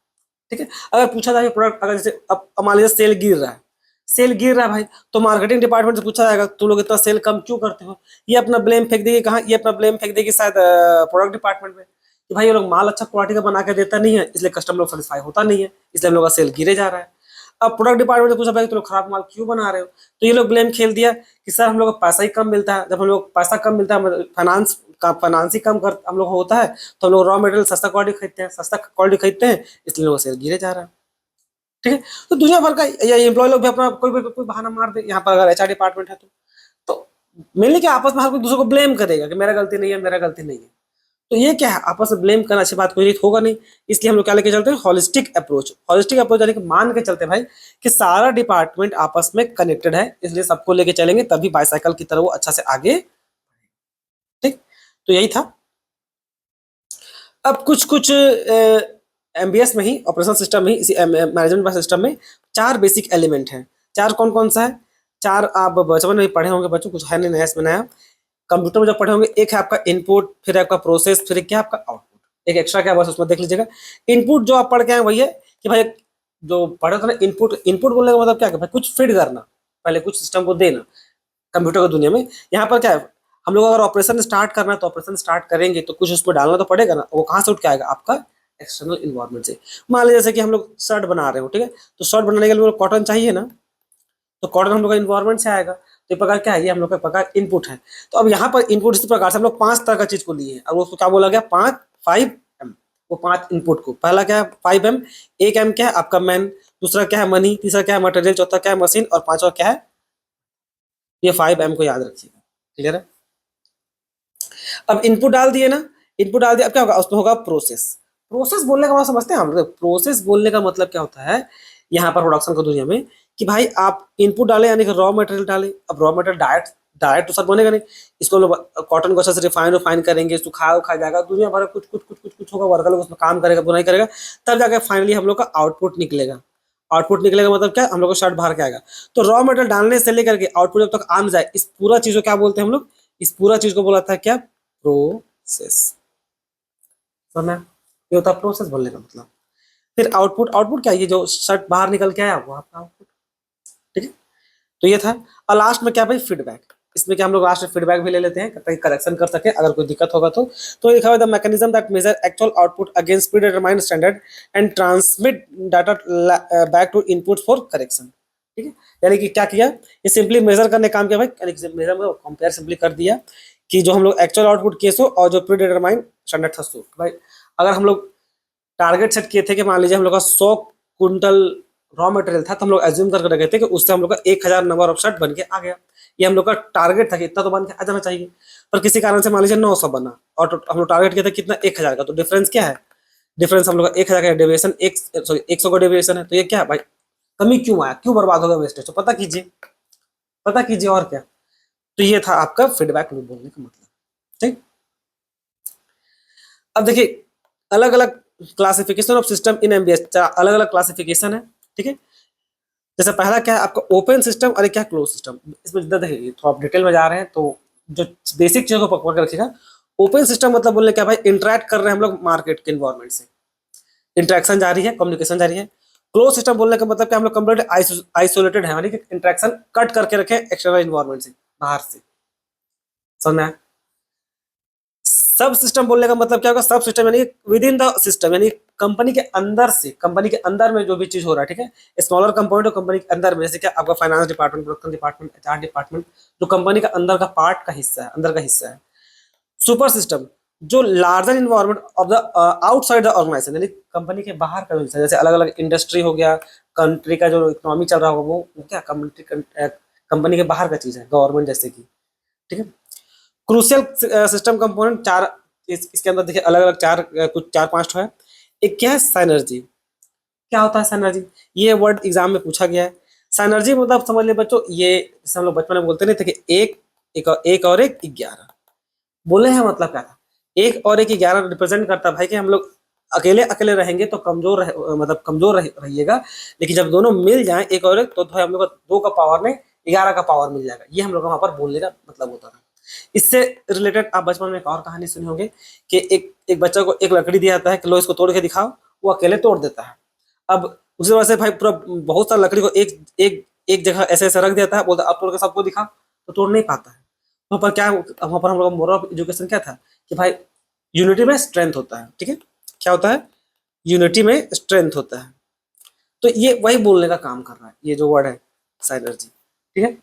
Speaker 1: ठीक है, अगर पूछा जाए प्रोडक्ट, अगर जैसे अब मान लीजिए सेल गिर रहा है, सेल गिर रहा है भाई, तो मार्केटिंग डिपार्टमेंट से पूछा जाएगा तुम लोग इतना सेल कम क्यों करते हो, ये अपना ब्लेम फेंक देगी कहाँ, ये अपना ब्लेम फेंक देगी शायद प्रोडक्ट डिपार्टमेंट में, कि भाई ये लोग माल अच्छा क्वालिटी का बना के देता नहीं है, इसलिए कस्टमर लोग सेटिस्फाई होता नहीं है, इसलिए हम लोग का सेल गिरे जा रहा है। अब प्रोडक्ट डिपार्टमेंट से पूछा भाई तुम लोग खराब माल क्यों बना रहे हो, तो ये लोग ब्लेम खेल दिया कि सर हम लोग को पैसा ही कम मिलता है, जब हम लोग पैसा कम मिलता है, फाइनेंस ही कम कर हम लोग होता है, तो हम लोग रॉ मटेरियल सस्ता क्वालिटी खरीदते हैं, सस्ता क्वालिटी खरीदते हैं, इसलिए लोग सेल गिरे जा रहा है। ठीक है, तो दुनिया भर का या एम्प्लॉय लोग भी अपना कोई बहाना मार दे, यहाँ पर अगर एचआर डिपार्टमेंट है तो मेनली क्या आपस में हर कोई दूसरे को ब्लेम करेगा कि मेरा गलती नहीं है, मेरा गलती नहीं है। तो ये क्या है, आपस में ब्लेम करना अच्छी बात कोई नहीं होगा नहीं, इसलिए हम लोग क्या लेके चलते हैं, हॉलिस्टिक अप्रोच। हॉलिस्टिक अप्रोच यानी कि मान के चलते हैं भाई कि सारा डिपार्टमेंट आपस में कनेक्टेड है, इसलिए सबको लेके चलेंगे तभी बाईसाइकिल की तरह वो अच्छा से आगे। ठीक, तो यही था। अब कुछ कुछ एमबीएस में ही, ऑपरेशनल सिस्टम में ही, इसी मैनेजमेंट सिस्टम में 4 बेसिक एलिमेंट हैं। 4 कौन कौन सा है, 4 आप बचपन में पढ़े होंगे बच्चों, कुछ है नहीं नया इसमें नया, कंप्यूटर में जब पढ़े होंगे, एक है आपका इनपुट, फिर आपका प्रोसेस, फिर क्या आपका आउटपुट, एक एक्स्ट्रा क्या बस उसमें देख लीजिएगा। इनपुट जो आप पढ़ के आए वही है कि भाई जो पढ़े थे ना इनपुट, इनपुट बोलने का मतलब क्या है भाई कुछ फीड करना, पहले कुछ सिस्टम को देना कंप्यूटर की दुनिया में। यहाँ पर क्या है, हम लोग अगर ऑपरेशन स्टार्ट करना है तो ऑपरेशन स्टार्ट करेंगे तो कुछ उसमें डालना तो पड़ेगा ना, वो कहाँ से उठ के आएगा, आपका एक्सटर्नल इन्वायरमेंट से। मान लीजिए जैसे कि हम लोग शर्ट बना रहे हो, ठीक है, तो शर्ट बनाने के लिए कॉटन चाहिए ना, तो कॉटन हम लोग का इन्वायरमेंट से आएगा, तो ये प्रकार क्या है, ये हम लोग का प्रकार इनपुट है। तो अब यहाँ पर इनपुट इसी प्रकार से हम लोग 5 तरह का चीज को लिए हैं, और उसको क्या बोला गया, 5 वो 5 इनपुट को, पहला क्या है 5M, एक M क्या है आपका मैन, दूसरा क्या है मनी, तीसरा क्या है मटेरियल, चौथा क्या है मशीन, और पांचवा क्या है, ये 5M को याद रखिएगा। क्लियर है। अब इनपुट डाल दिए ना, इनपुट डाल दिया, अब क्या होगा उसमें होगा प्रोसेस। प्रोसेस बोलने का मतलब समझते हैं हम, प्रोसेस बोलने का मतलब क्या होता है यहाँ पर प्रोडक्शन की दुनिया में, कि भाई आप इनपुट डाले यानी कि रॉ मटेरियल डाले, अब रॉ मटेरियल डायरेक्ट डायरेक्ट तो सर बनेगा नहीं, इसको लोग कॉटन को अच्छे से रिफाइन करेंगे, सुखा उखा जाएगा, दुनिया भर कुछ होगा, वर्कर लोग उसमें काम करेगा, बुनाई करेगा, तब जाकर फाइनली हम लोग का आउटपुट निकलेगा। आउटपुट निकलेगा मतलब क्या, हम लोग को शर्ट बाहर के आएगा। तो रॉ मटेरियल डालने से लेकर के आउटपुट जब तक आ जाए, इस पूरा चीज को क्या बोलते हैं हम लोग, इस पूरा चीज को बोला था क्या, प्रोसेस। समझ, ये होता है प्रोसेस बोलने का मतलब। फिर आउटपुट, आउटपुट क्या है, ये जो शर्ट बाहर निकल के आया वो आपका आउटपुट। ठीक है, तो ये था। और लास्ट में क्या भाई, फीडबैक। इसमें क्या हम लोग लास्ट में फीडबैक भी ले लेते हैं ताकि करेक्शन कर सके अगर कोई दिक्कत होगा तो लिखा हुआ the mechanism that measure actual output against pre determined standard and transmit data back to input for correction. ठीक है, यानी कि क्या किया, ये सिंपली मेजर करने का काम किया भाई, यानी कि मेजर में कंपेयर सिंपली कर दिया कि जो हम लोग एक्चुअल आउटपुट केस हो और जो प्री डिटरमाइंड स्टैंडर्ड था सो भाई, अगर हम लोग टारगेट सेट किए थे कि मान लीजिए हम लोग का 100 कुंटल रॉ मटेरियल था, तो हम लोग एज्यूम करके रखे थे कि उससे हम लोग का 1000 नंबर ऑफ शर्ट बन के आ गया, ये हम लोग का टारगेट था कि इतना तो बन के आ जाना चाहिए, पर किसी कारण से मान लीजिए 900 बना और हम लोग टारगेट किया था कितना, 1000 का, तो डिफरेंस क्या है, डिफरेंस हम लोग का 1000 का डेविएशन, एक सॉरी 100 का डेविएशन है, तो ये क्या है भाई, कमी क्यों आया, क्यों बर्बाद हो गया वेस्टेज, तो पता कीजिए, पता कीजिए और क्या। तो ये था आपका फीडबैक लूप बोलने का मतलब। ठीक, अब देखिए अलग अलग classification of system in MBS, अलग अलग क्लासिफिकेशन है। ठीक है, जैसे पहला क्या है आपका ओपन सिस्टम और एक क्या क्लोज सिस्टम। इसमें जितना देखिए थोड़ा आप डिटेल में जा रहे हैं तो जो बेसिक चीजों को पकड़ के रखिएगा। ओपन सिस्टम मतलब बोलने क्या भाई, इंटरेक्ट कर रहे हैं हम लोग मार्केट के इन्वायरमेंट से, इंटरेक्शन जारी है, कम्युनिकेशन जारी है। क्लोज सिस्टम बोलने का मतलब क्या, हम लोग कंप्लीट आइसोलेटेड है, यानी कि इंटरेक्शन कट करके रखे एक्सटर्नल इन्वायरमेंट से, बाहर से। समझ में आया? सब सिस्टम बोलने का मतलब क्या होगा, सब सिस्टम यानी विद इन द सिस्टम, यानी कंपनी के अंदर से, कंपनी के अंदर में जो भी चीज हो रहा है, ठीक है, स्मॉलर कंपोनेंट हो कंपनी के अंदर में, जैसे क्या आपका finance department, production department, HR department, जो कंपनी का अंदर का पार्ट का हिस्सा है, अंदर का हिस्सा है। सुपर सिस्टम जो larger environment of the outside the organisation, यानी कंपनी के बाहर का हिस्सा, जैसे अलग अलग इंडस्ट्री हो गया, कंट्री का जो इकोनॉमी चल रहा होगा वो क्या कंपनी के बाहर का चीज है, गवर्नमेंट जैसे कि। ठीक है, क्रूशियल सिस्टम कंपोनेंट चार, इसके अंदर देखिए अलग अलग चार कुछ 4-5 है। एक क्या है, साइनर्जी। क्या होता है साइनर्जी, ये वर्ड एग्जाम में पूछा गया है। साइनर्जी मतलब समझ ले बच्चों, ये जैसे हम लोग बचपन में बोलते नहीं थे कि एक एक और एक 11 बोले हैं, मतलब क्या था, एक और एक 11 रिप्रेजेंट करता है भाई कि हम लोग अकेले अकेले रहेंगे तो मतलब कमजोर रहिएगा, लेकिन जब दोनों मिल जाएं एक और एक, तो भाई हम लोग को 2 का पावर में 11 का पावर मिल जाएगा। ये हम लोग वहां पर बोलने का मतलब होता था। इससे रिलेटेड आप बचपन में एक और कहानी सुने होंगे कि एक बच्चा को एक लकड़ी दिया जाता है कि लो इसको तोड़ के दिखाओ, वो अकेले तोड़ देता है। अब उसी वजह से भाई पूरा बहुत सारा लकड़ी को एक एक एक जगह ऐसे ऐसे रख देता है, बोलता है अब तोड़ के सबको दिखा, तो तोड़ नहीं पाता है। वहाँ पर क्या, वहाँ पर हम लोग मोरल ऑफ एजुकेशन क्या था कि भाई यूनिटी में स्ट्रेंथ होता है। ठीक है, क्या होता है? यूनिटी में स्ट्रेंथ होता है। तो ये वही बोलने का काम कर रहा है, ये जो वर्ड है साइनर्जी। ठीक है,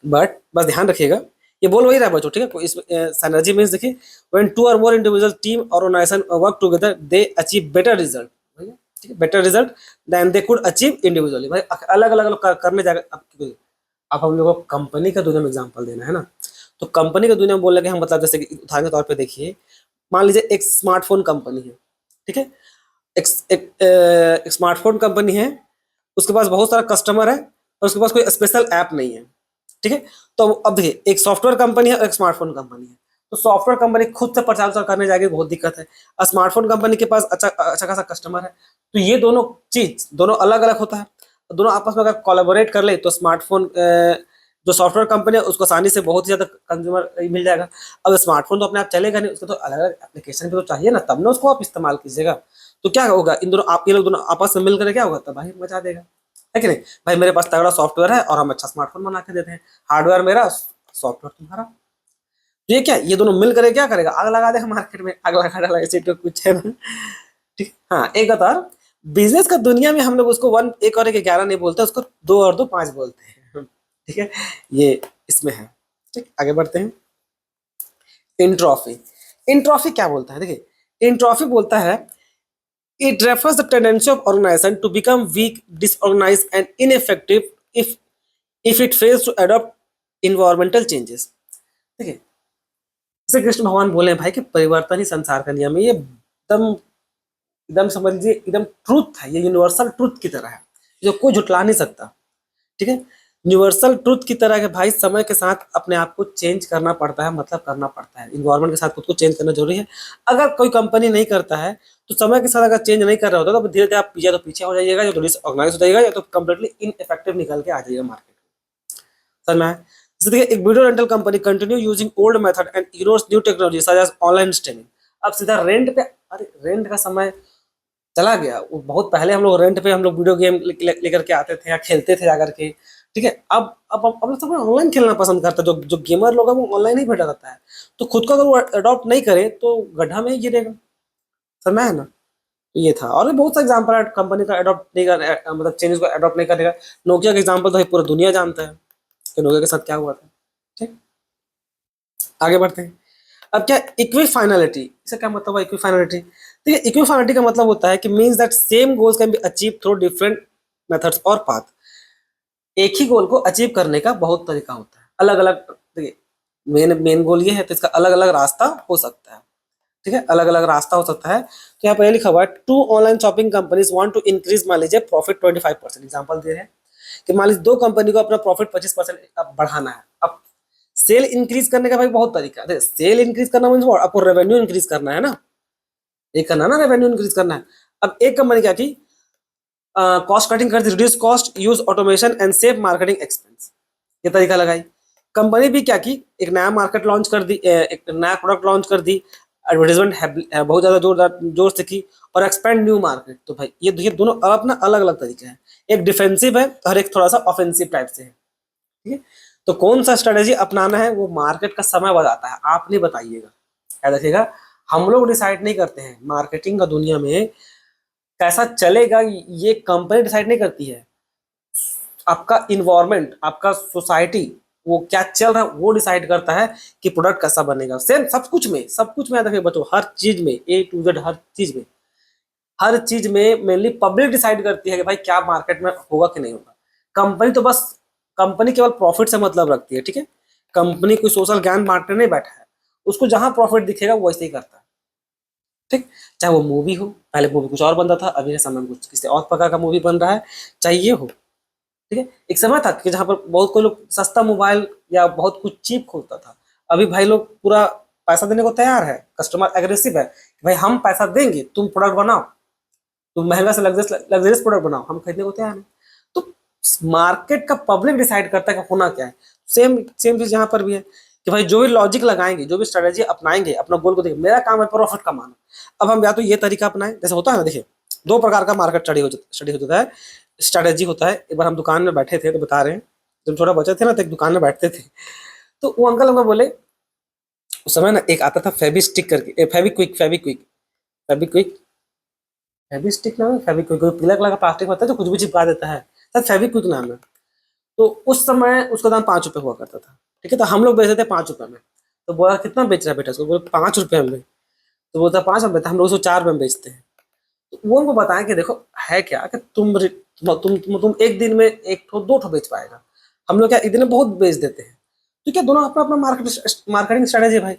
Speaker 1: बट बस ध्यान रखिएगा ये बोल वही रहा है बच्चों। ठीक है, कोई इस साइनर्जी मींस देखिए व्हेन टू और मोर इंडिविजुअल टीम और organisation work together they achieve better result. ठीक है, better result than they could achieve individually. भाई अलग अलग लोग करने जाएगा। अब हम लोग को कंपनी का दुनिया में एग्जांपल देना है ना, तो कंपनी का दुनिया में बोलने के हम मतलब जैसे कि उदाहरण के तौर पे देखिए, मान लीजिए एक स्मार्टफोन कंपनी है। ठीक है, एक स्मार्टफोन कंपनी है, उसके पास बहुत सारा कस्टमर है और उसके पास कोई स्पेशल ऐप नहीं है। ठीक है, तो अब देखिए एक सॉफ्टवेयर कंपनी है और एक स्मार्टफोन कंपनी है। तो सॉफ्टवेयर कंपनी खुद से प्रचार प्रसार करने जाएगी, बहुत दिक्कत है। और स्मार्टफोन कंपनी के पास अच्छा अच्छा खासा कस्टमर है। तो ये दोनों चीज दोनों अलग अलग होता है। दोनों आपस में अगर कोलैबोरेट कर ले तो स्मार्टफोन जो सॉफ्टवेयर कंपनी है उसको आसानी से बहुत ही ज्यादा कंज्यूमर मिल जाएगा। अब स्मार्टफोन तो अपने आप चलेगा नहीं, उसको तो अलग अलग एप्लीकेशन भी तो चाहिए ना, तब ना उसको आप इस्तेमाल कीजिएगा। तो क्या होगा, इन दोनों आप ये लोग दोनों आपस में मिलकर क्या होगा, तब भाई मचा देगा, है कि नहीं? भाई मेरे पास तगड़ा सॉफ्टवेयर है और हम अच्छा स्मार्टफोन बना के देते हैं, हार्डवेयर मेरा सॉफ्टवेयर तुम्हारा। तो ये क्या, ये दोनों मिल करके क्या करेगा, आग लगा देगा मार्केट में, आग लगा डाला ऐसे तो कुछ है ना। ठीक, हाँ एक बता, बिजनेस का दुनिया में हम लोग उसको वन एक और एक 11 नहीं बोलते, उसको 2 और 2 5 बोलते हैं। ठीक है, ये इसमें है। ठीक, आगे बढ़ते हैं। इंट्रॉफी, इंट्रॉफी क्या बोलता है? देखिए इंट्रॉफी बोलता है it refers the tendency of organization to become weak, disorganized and ineffective if it fails to adopt environmental changes। ठीक है, जैसे कृष्ण भगवान बोले हैं भाई कि परिवर्तन ही संसार का नियम है। ये एकदम एकदम समझ लीजिए एकदम ट्रूथ है, ये यूनिवर्सल ट्रूथ की तरह है जो कोई झुटला नहीं सकता। ठीक है, यूनिवर्सल ट्रूथ की तरह के भाई समय के साथ अपने आप को चेंज करना पड़ता है, मतलब करना पड़ता है। इन्वायरमेंट के साथ खुद को चेंज करना जरूरी है। अगर कोई कंपनी नहीं करता है तो समय के साथ अगर चेंज नहीं कर रहा होता तो धीरे धीरे आप या तो पीछे हो जाइएगा या तो डिसऑर्गेनाइज हो जाएगा या तो कम्प्लीटली इनइफेक्टिव निकल के आ जाइएगा मार्केट में। समझ में आया? जैसे देखिए एक video rental company continue using old method and ignores new technology such as online streaming. अब सीधा रेंट पे, अरे रेंट का समय चला गया। वो बहुत पहले हम लोग रेंट पे हम लोग वीडियो गेम लेकर के आते थे या खेलते थे जाकर के। ठीक है, अब लोग सब ऑनलाइन खेलना पसंद करता है। जो जो गेमर लोग हैं वो ऑनलाइन ही बैठा रहता है। तो खुद को अगर वो अडॉप्ट नहीं करे तो गड्ढा में ही गिरेगा। समझ है ना? तो ये था, और भी बहुत सा एग्जाम्पल है कंपनी का अडॉप्ट नहीं कर मतलब चेंजेस को अडॉप्ट नहीं करेगा। नोकिया का एग्जाम्पल तो पूरा दुनिया जानता है कि नोकिया के साथ क्या हुआ था। ठीक, आगे बढ़ते हैं। अब क्या इक्विफाइनलिटी, इसका क्या मतलब है इक्विफाइनलिटी? देखिए इक्विफाइनलिटी का मतलब होता है कि means that same goals can be achieve through different methods और पाथ। एक ही गोल को अचीव करने का बहुत तरीका होता है, अलग अलग। देखिए मेन मेन गोल ये है तो इसका अलग अलग रास्ता हो सकता है। ठीक है, अलग अलग रास्ता हो सकता है। तो यहाँ पर लिखा हुआ है two online shopping companies want to increase मान लीजिए प्रॉफिट 25%। एग्जाम्पल दे रहे हैं कि मान लीजिए 2 कंपनी को अपना प्रॉफिट 25% अब बढ़ाना है। अब सेल इंक्रीज करने का भाई बहुत तरीका है। सेल इंक्रीज करना मीन्स आपको रेवेन्यू इंक्रीज करना है ना, एक करना ना, रेवेन्यू इंक्रीज करना है। अब एक कंपनी क्या की, कॉस्ट कटिंग कर दी, reduce cost, use automation and save marketing expense, ये तरीका लगाई। कंपनी भी क्या की, एक नया मार्केट लॉन्च कर दी, एक नया प्रोडक्ट लॉन्च कर दी, एडवर्टाइजमेंट बहुत ज्यादा जोर से की और एक्सपेंड न्यू मार्केट। तो भाई ये दोनों अपना अलग अलग तरीके हैं, एक डिफेंसिव है और एक थोड़ा सा ऑफेंसिव टाइप से है। ठीक है, तो कौन सा स्ट्रेटेजी अपनाना है वो मार्केट का समय बताता है, आप नहीं बताइएगा। याद रखिएगा, हम लोग डिसाइड नहीं करते हैं मार्केटिंग का दुनिया में कैसा चलेगा, ये कंपनी डिसाइड नहीं करती है। आपका इन्वायरमेंट, आपका सोसाइटी वो क्या चल रहा है वो डिसाइड करता है कि प्रोडक्ट कैसा बनेगा। सेम सब कुछ में याद रखिए बच्चों, हर चीज में A to Z, हर चीज में मेनली पब्लिक डिसाइड करती है कि भाई क्या मार्केट में होगा कि नहीं होगा। कंपनी तो बस, कंपनी केवल प्रॉफिट से मतलब रखती है। ठीक है, कंपनी कोई सोशल ज्ञान बांटने नहीं बैठा है, उसको जहां प्रॉफिट दिखेगा वो वैसे ही करता है। ठीक, चाहे वो मूवी हो, पहले मूवी कुछ और बनता था, अभी के समय में कुछ किसी और प्रकार का मूवी बन रहा है, चाहे ये हो। ठीक है, एक समय था कि जहां पर बहुत कोई लोग सस्ता मोबाइल या बहुत कुछ चीप खोजता था, अभी भाई लोग पूरा पैसा देने को तैयार है, कस्टमर एग्रेसिव है कि भाई हम पैसा देंगे, तुम प्रोडक्ट बनाओ, तुम महंगा से लग्जरियस प्रोडक्ट बनाओ, हम खरीदने को तैयार हैं। तो मार्केट का पब्लिक डिसाइड करता है कि होना क्या है। सेम सेम चीज यहाँ पर भी है कि भाई जो भी लॉजिक लगाएंगे, जो भी स्ट्रेटेजी अपनाएंगे, अपना गोल को देखिए, मेरा काम है प्रॉफिट कमाना। अब हम या तो ये तरीका अपनाएं, जैसे होता है ना, देखिए दो प्रकार का मार्केट स्टडी होता है, स्ट्रेटेजी होता है। एक बार हम दुकान में बैठे थे तो बता रहे हैं, जब छोटा बच्चे थे ना तो एक दुकान में बैठते थे, तो वो अंकल हमें बोले, उस समय ना एक आता था फेविस्टिक करके, फेविक्विक फेविक्विक फेविक्विक फेविस्टिक नाम है, फेविक्विक पीला कलर का प्लास्टिक होता है जो कुछ भी चिपका देता है, शायद फेविक्विक नाम है। तो उस समय उसका दाम 5 रुपये हुआ करता था, ठीक है। तो हम लोग बेचते थे 5 रुपये में। तो बोला कितना बेच रहा है बेटा, उसको बोले 5 रुपये में। तो बोलता 5 रुपये, तो हम लोग उसको 4 रुपये में बेचते हैं। तो वो उनको बताएं कि देखो है क्या कि तुम एक दिन में एक ठो दो ठो बेच पाएगा, हम लोग क्या एक दिन में बहुत बेच देते हैं। तो क्या दोनों अपना अपना मार्केटिंग स्ट्रेटेजी है भाई।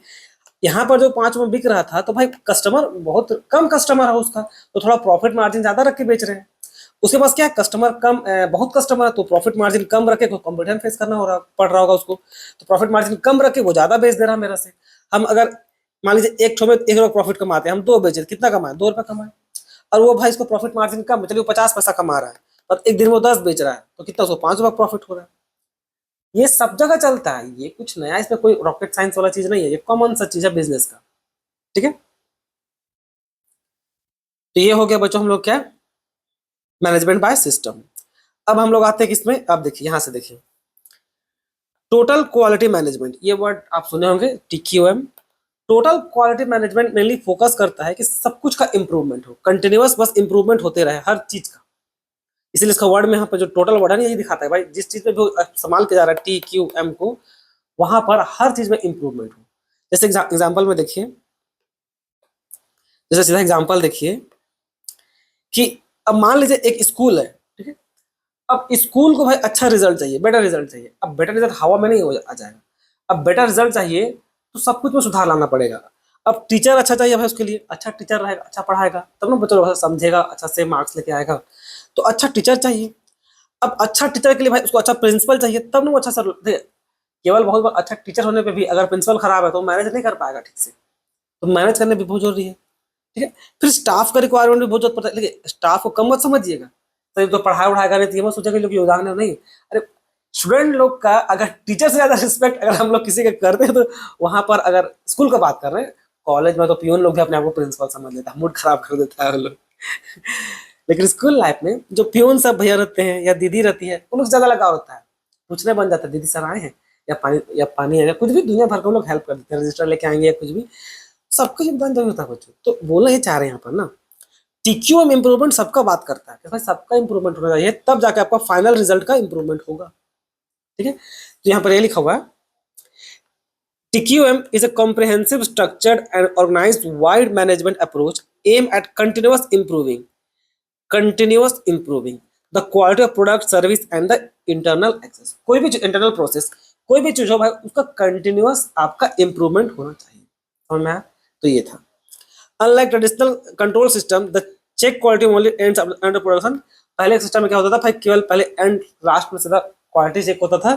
Speaker 1: यहाँ पर जो 5 में बिक रहा था तो भाई कस्टमर बहुत कम कस्टमर है उसका, तो थोड़ा प्रॉफिट मार्जिन ज्यादा रख के बेच रहे हैं। उसके पास क्या कस्टमर कम, बहुत कस्टमर है तो प्रॉफिट मार्जिन कम रखे, कोई कॉम्पिटिशन फेस करना हो रहा पड़ रहा होगा उसको, तो प्रॉफिट मार्जिन कम रखे वो ज्यादा बेच दे रहा है मेरा से। हम अगर मान लीजिए एक ठो में 1 रुपये प्रॉफिट कमाते हैं, हम 2 बेचे, कितना कमाए, 2 रुपये कमाए। और वो भाई इसको प्रॉफिट मार्जिन कम है, चलिए वो 50 पैसा कमा रहा है, और एक दिन में वो 10 बेच रहा है, तो कितना उसको 5 रुपये प्रॉफिट हो रहा है। ये सब जगह चलता है, ये कुछ नया, इसमें कोई रॉकेट साइंस वाला चीज नहीं है, ये कॉमन सा चीज है बिजनेस का, ठीक है। तो ये हो गया बच्चों हम लोग क्या, मैनेजमेंट बाय सिस्टम। अब हम लोग आते हैं किसमें, अब देखिए यहाँ से देखिए, टोटल क्वालिटी मैनेजमेंट, ये वर्ड आप सुने होंगे, TQM। Total quality management mainly focus करता है कि सब कुछ का इंप्रूवमेंट हो, कंटिन्यूअस बस इंप्रूवमेंट होते रहे हर चीज का। इसीलिए इसका वर्ड में यहाँ पर जो टोटल वर्ड है यही दिखाता है भाई, जिस चीज में भी इस्तेमाल किया जा रहा है TQM को, वहां पर हर चीज में इंप्रूवमेंट हो। जैसे एग्जाम्पल में देखिए, जैसे सीधा एग्जाम्पल देखिए कि अब मान लीजिए एक स्कूल है, ठीक है। अब स्कूल को भाई अच्छा रिजल्ट चाहिए, बेटर रिजल्ट चाहिए। अब बेटर रिजल्ट हवा में नहीं आ जाएगा, अब बेटर रिजल्ट चाहिए तो सब कुछ में सुधार लाना पड़ेगा। अब टीचर अच्छा चाहिए भाई, उसके लिए अच्छा टीचर रहेगा, अच्छा पढ़ाएगा, तब ना बच्चों को समझेगा, अच्छा से मार्क्स लेके आएगा। तो अच्छा टीचर चाहिए। अब अच्छा टीचर के लिए भाई उसको अच्छा प्रिंसिपल चाहिए, तब ना वो अच्छा सर। केवल बहुत बार अच्छा टीचर होने पे भी अगर प्रिंसिपल खराब है तो मैनेज नहीं कर पाएगा ठीक से, तो मैनेज करने भी बहुत जरूरी है, ठीक है। फिर स्टाफ का रिक्वायरमेंट भी बहुत जरूरत पड़ता है, लेकिन स्टाफ को कम मत समझिएगा, तो ये तो पढ़ाई उढ़ाएगा नहीं, तो ये मत सोचा कि लोग योगदान है, नहीं। अरे स्टूडेंट लोग का अगर टीचर से ज्यादा रिस्पेक्ट अगर हम लोग किसी का करते हैं, तो वहां पर अगर स्कूल का बात कर रहे हैं, कॉलेज में तो पियून लोग भी अपने आप को प्रिंसिपल समझ लेता है, मूड खराब कर देता है वो लोग। लेकिन स्कूल लाइफ में जो पियून सब भैया रहते हैं या दीदी रहती है, उन लोग से ज्यादा लगाव होता है, पूछने बन जाता है, दीदी सर आए हैं, या पानी है, या कुछ भी दुनिया भर के लोग हेल्प कर देते हैं, रजिस्टर लेके आएंगे या कुछ भी, सबका योगदान जरूर होता है बच्चों। तो बोलना ही चाह रहे हैं यहाँ पर ना, TQM इंप्रूवमेंट सबका बात करता है कि भाई सबका इंप्रूवमेंट होना चाहिए, तब जाके आपका फाइनल रिजल्ट का इंप्रूवमेंट होगा, ठीक है। तो यहाँ पर ये लिखा हुआ है, TQM is a comprehensive, structured and organized wide management approach aimed at continuous improving the quality of product, service and the internal access। कोई भी इंटरनल प्रोसेस, कोई भी चीज हो भाई, उसका कंटिन्यूअस आपका इंप्रूवमेंट होना चाहिए, समझ में आया। तो ये था, unlike traditional control system the check quality only ends under production. पहले सिस्टम में क्या होता था भाई, केवल पहले एंड लास्ट में सीधा क्वालिटी चेक होता था,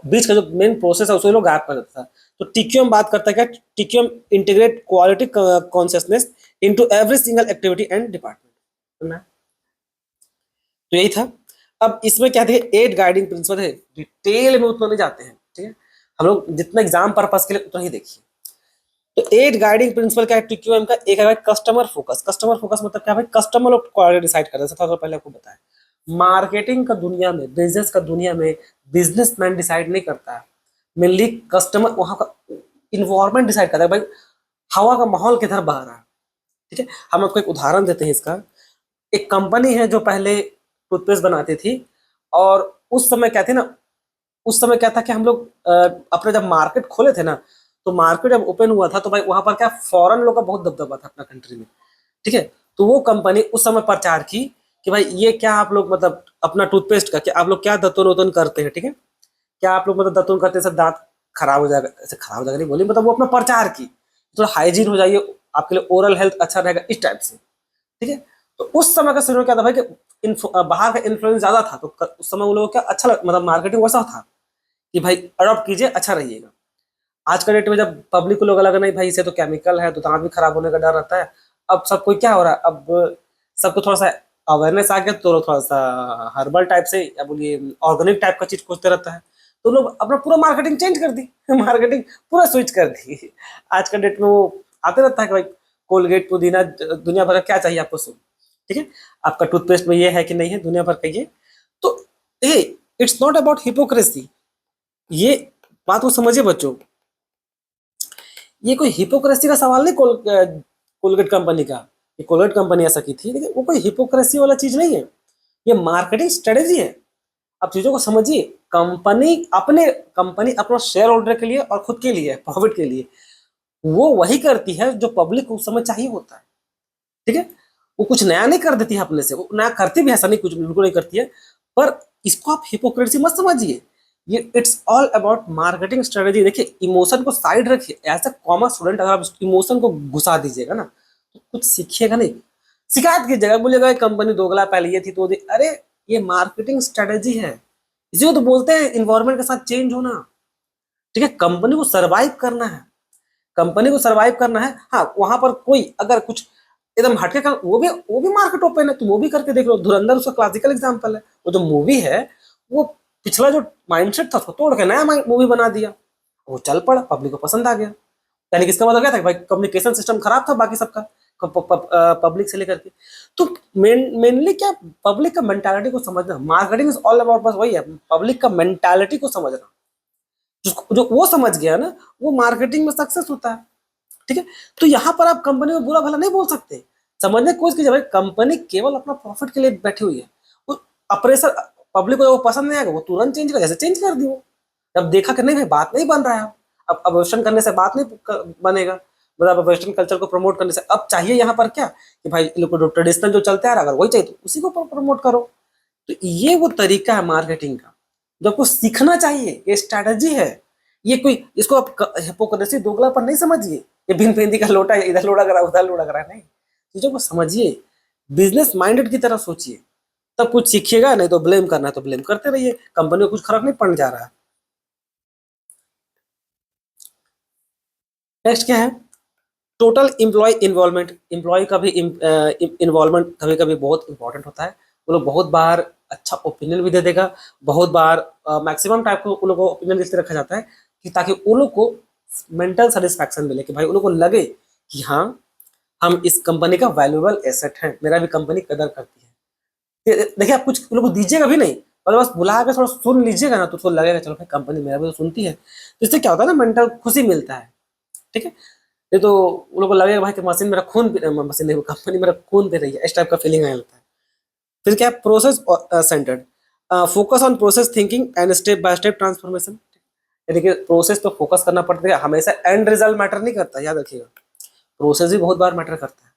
Speaker 1: बीच का जो मेन प्रोसेस है उसको लोग गायब कर देता था। तो TQM बात करता है क्या, TQM integrate quality consciousness into every single activity and department. तो यही था। अब इसमें क्या थे, 8 गाइडिंग प्रिंसिपल है, डिटेल में उतना नहीं जाते हैं, ठीक है, हम लोग जितना एग्जाम पर्पस के लिए उतना ही देखिए। तो 8 गाइडिंग प्रिंसिपल क्या है TQM का, एक है कस्टमर फोकस। कस्टमर फोकस मतलब क्या भाई, कस्टमर लोग क्वालिटी डिसाइड कर रहे हैं, थोड़ा पहले आपको बताया। मार्केटिंग का दुनिया में, बिजनेस का दुनिया में बिजनेसमैन डिसाइड नहीं करता है, मेनली कस्टमर वहां का इन्वायरमेंट डिसाइड करता है, भाई हवा का माहौल किधर बह रहा है, ठीक है। हम आपको एक उदाहरण देते हैं इसका। एक कंपनी है जो पहले टूथपेस्ट बनाती थी, और उस समय क्या थी ना, उस समय क्या था कि हम लोग अपने जब मार्केट खोले थे ना, तो मार्केट जब ओपन हुआ था तो भाई वहां पर क्या फॉरेन लोग का बहुत दबदबा था अपना कंट्री में, ठीक है। तो वो कंपनी उस समय प्रचार की कि भाई ये क्या आप लोग मतलब अपना टूथपेस्ट का क्या आप लोग क्या दतुन वतुन करते हैं, ठीक है, क्या आप लोग मतलब दतुन करते हैं, सब दांत खराब हो जाएगा, ऐसे खराब हो जाएगा नहीं बोली, मतलब वो अपना प्रचार की थोड़ा हाइजीन हो जाइए, आपके लिए ओरल हेल्थ अच्छा रहेगा, इस टाइप से, ठीक है। तो उस समय का सिनेरियो क्या था भाई कि बाहर का इन्फ्लुएंस ज्यादा था, तो उस समय वो लोग क्या अच्छा मतलब मार्केटिंग वैसा था कि भाई अडॉप्ट कीजिए, अच्छा रहिएगा। आज का डेट में जब पब्लिक को लोग लगा नहीं भाई इसे तो केमिकल है तो दांत भी खराब होने का डर रहता है, अब सब कोई क्या हो रहा है, अब सबको थोड़ा सा अवेयरनेस आ गया तो थोड़ा सा हर्बल टाइप से या बोलिए ऑर्गेनिक टाइप का चीज खोजते रहता है, तो लोग अपना पूरा मार्केटिंग चेंज कर दी मार्केटिंग पूरा स्विच कर दी। आज का डेट में वो आते रहता है कि भाई कोलगेट पुदीना दुनिया भर का क्या चाहिए आपको सुन, ठीक है, आपका टूथपेस्ट में ये है कि नहीं है दुनिया भर का ये, तो हे इट्स नॉट अबाउट हिपोक्रेसी, ये बात को समझिए बच्चों, ये कोई हिपोक्रेसी का सवाल नहीं कोलगेट कंपनी का, ये कोलगेट कंपनी ऐसा की थी लेकिन वो कोई हिपोक्रेसी वाला चीज नहीं है, ये मार्केटिंग स्ट्रेटेजी है। आप चीजों को समझिए, कंपनी अपना शेयर होल्डर के लिए और खुद के लिए प्रॉफिट के लिए वो वही करती है जो पब्लिक को उस समय चाहिए होता है, ठीक है, वो कुछ नया नहीं कर देती है अपने से, वो नया करती भी ऐसा नहीं, कुछ बिल्कुल नहीं करती है, पर इसको आप हिपोक्रेसी मत समझिए, ये it's all about marketing strategy. देखिए इमोशन को साइड रखिए, एज अ कॉमर्स स्टूडेंट अगर आप इमोशन को घुसा दीजिएगा ना तो कुछ सीखिएगा नहीं, शिकायत कीजिएगा, बोलिएगा कंपनी दोगला पहले ये थी तो अरे ये मार्केटिंग स्ट्रेटेजी है, इसी तो बोलते हैं इन्वायरमेंट के साथ चेंज होना, ठीक है, कंपनी को सरवाइव करना है, कंपनी को सरवाइव करना है। हाँ वहां पर कोई अगर कुछ एकदम हटके कर वो भी मार्केट ओपन है, तुम वो भी करके देख लो, धुरंधर उसका क्लासिकल एग्जांपल है, वो जो मूवी है वो पिछला जो माइंडसेट था उसको तोड़ के नया मूवी बना दिया, वो चल पड़ा, पब्लिक को पसंद आ गया, यानी कि इसका मतलब क्या था कि भाई कम्युनिकेशन सिस्टम खराब था बाकी सबका, पब्लिक से लेकर के, तो मेनली क्या, पब्लिक का मेंटालिटी को समझना, मार्केटिंग इज ऑल अबाउट, बस वही है, पब्लिक का मेंटालिटी को समझना, जो वो समझ गया ना वो मार्केटिंग में सक्सेस होता है, ठीक है। तो यहाँ पर आप कंपनी को बुरा भला नहीं बोल सकते, समझने की कोशिश कीजिए भाई कंपनी केवल अपना प्रॉफिट के लिए बैठी हुई है, वो ऑपरेशन पब्लिक को वो पसंद नहीं आएगा वो तुरंत चेंज कर, जैसे चेंज कर दी वो, जब देखा कि नहीं भाई बात नहीं बन रहा है, अब वेस्टर्न करने से बात नहीं बनेगा, मतलब वेस्टर्न कल्चर को प्रमोट करने से अब चाहिए यहाँ पर क्या कि भाई लोग को ट्रेडिशनल जो चलते आ रहा है अगर वही चाहिए तो उसी को प्रमोट करो, तो ये वो तरीका है मार्केटिंग का जो आपको सीखना चाहिए, ये स्ट्रैटेजी है, ये कोई इसको आप हिपोक्रेसी दोगलापन नहीं समझिए, ये बिन पेंदी का लोटा इधर लोड़ा करा उधर लोड़ा करा नहीं, चीजों को समझिए, बिजनेस माइंडेड की तरह सोचिए, तब कुछ सीखिएगा, नहीं तो ब्लेम करना है तो ब्लेम करते रहिए, कंपनी को कुछ फर्क नहीं पड़ जा रहा है। नेक्स्ट क्या है, टोटल इम्प्लॉय इन्वॉल्वमेंट, इम्प्लॉय का भी इन्वॉल्वमेंट कभी कभी बहुत इंपॉर्टेंट होता है, वो लोग बहुत बार अच्छा ओपिनियन भी दे देगा, बहुत बार मैक्सिमम टाइप को उन लोगों को ओपिनियन इसलिए रखा जाता है कि ताकि उन लोग को मेंटल सेटिस्फैक्शन मिले कि भाई उन लोग को लगे कि हाँ हम इस कंपनी का वैल्यूएबल एसेट है, मेरा भी कंपनी कदर करती है, देखिए आप कुछ उन लोग को दीजिएगा भी नहीं, पर बस बुला के थोड़ा सुन लीजिएगा ना तो उसको लगेगा चलो भाई कंपनी मेरा भी तो सुनती है, तो इससे क्या होता है ना मेंटल खुशी मिलता है, ठीक है, ये तो उन लोगों को लगेगा भाई कि मशीन मेरा मशीन नहीं कंपनी मेरा खून पी रही है, इस टाइप का फीलिंग आने लगता है। फिर क्या है, process centred, focus on process thinking and step by step transformation, यानी कि प्रोसेस पे फोकस करना पड़ता है, हमेशा एंड रिजल्ट मैटर नहीं करता, याद रखिएगा, प्रोसेस भी बहुत बार मैटर करता है,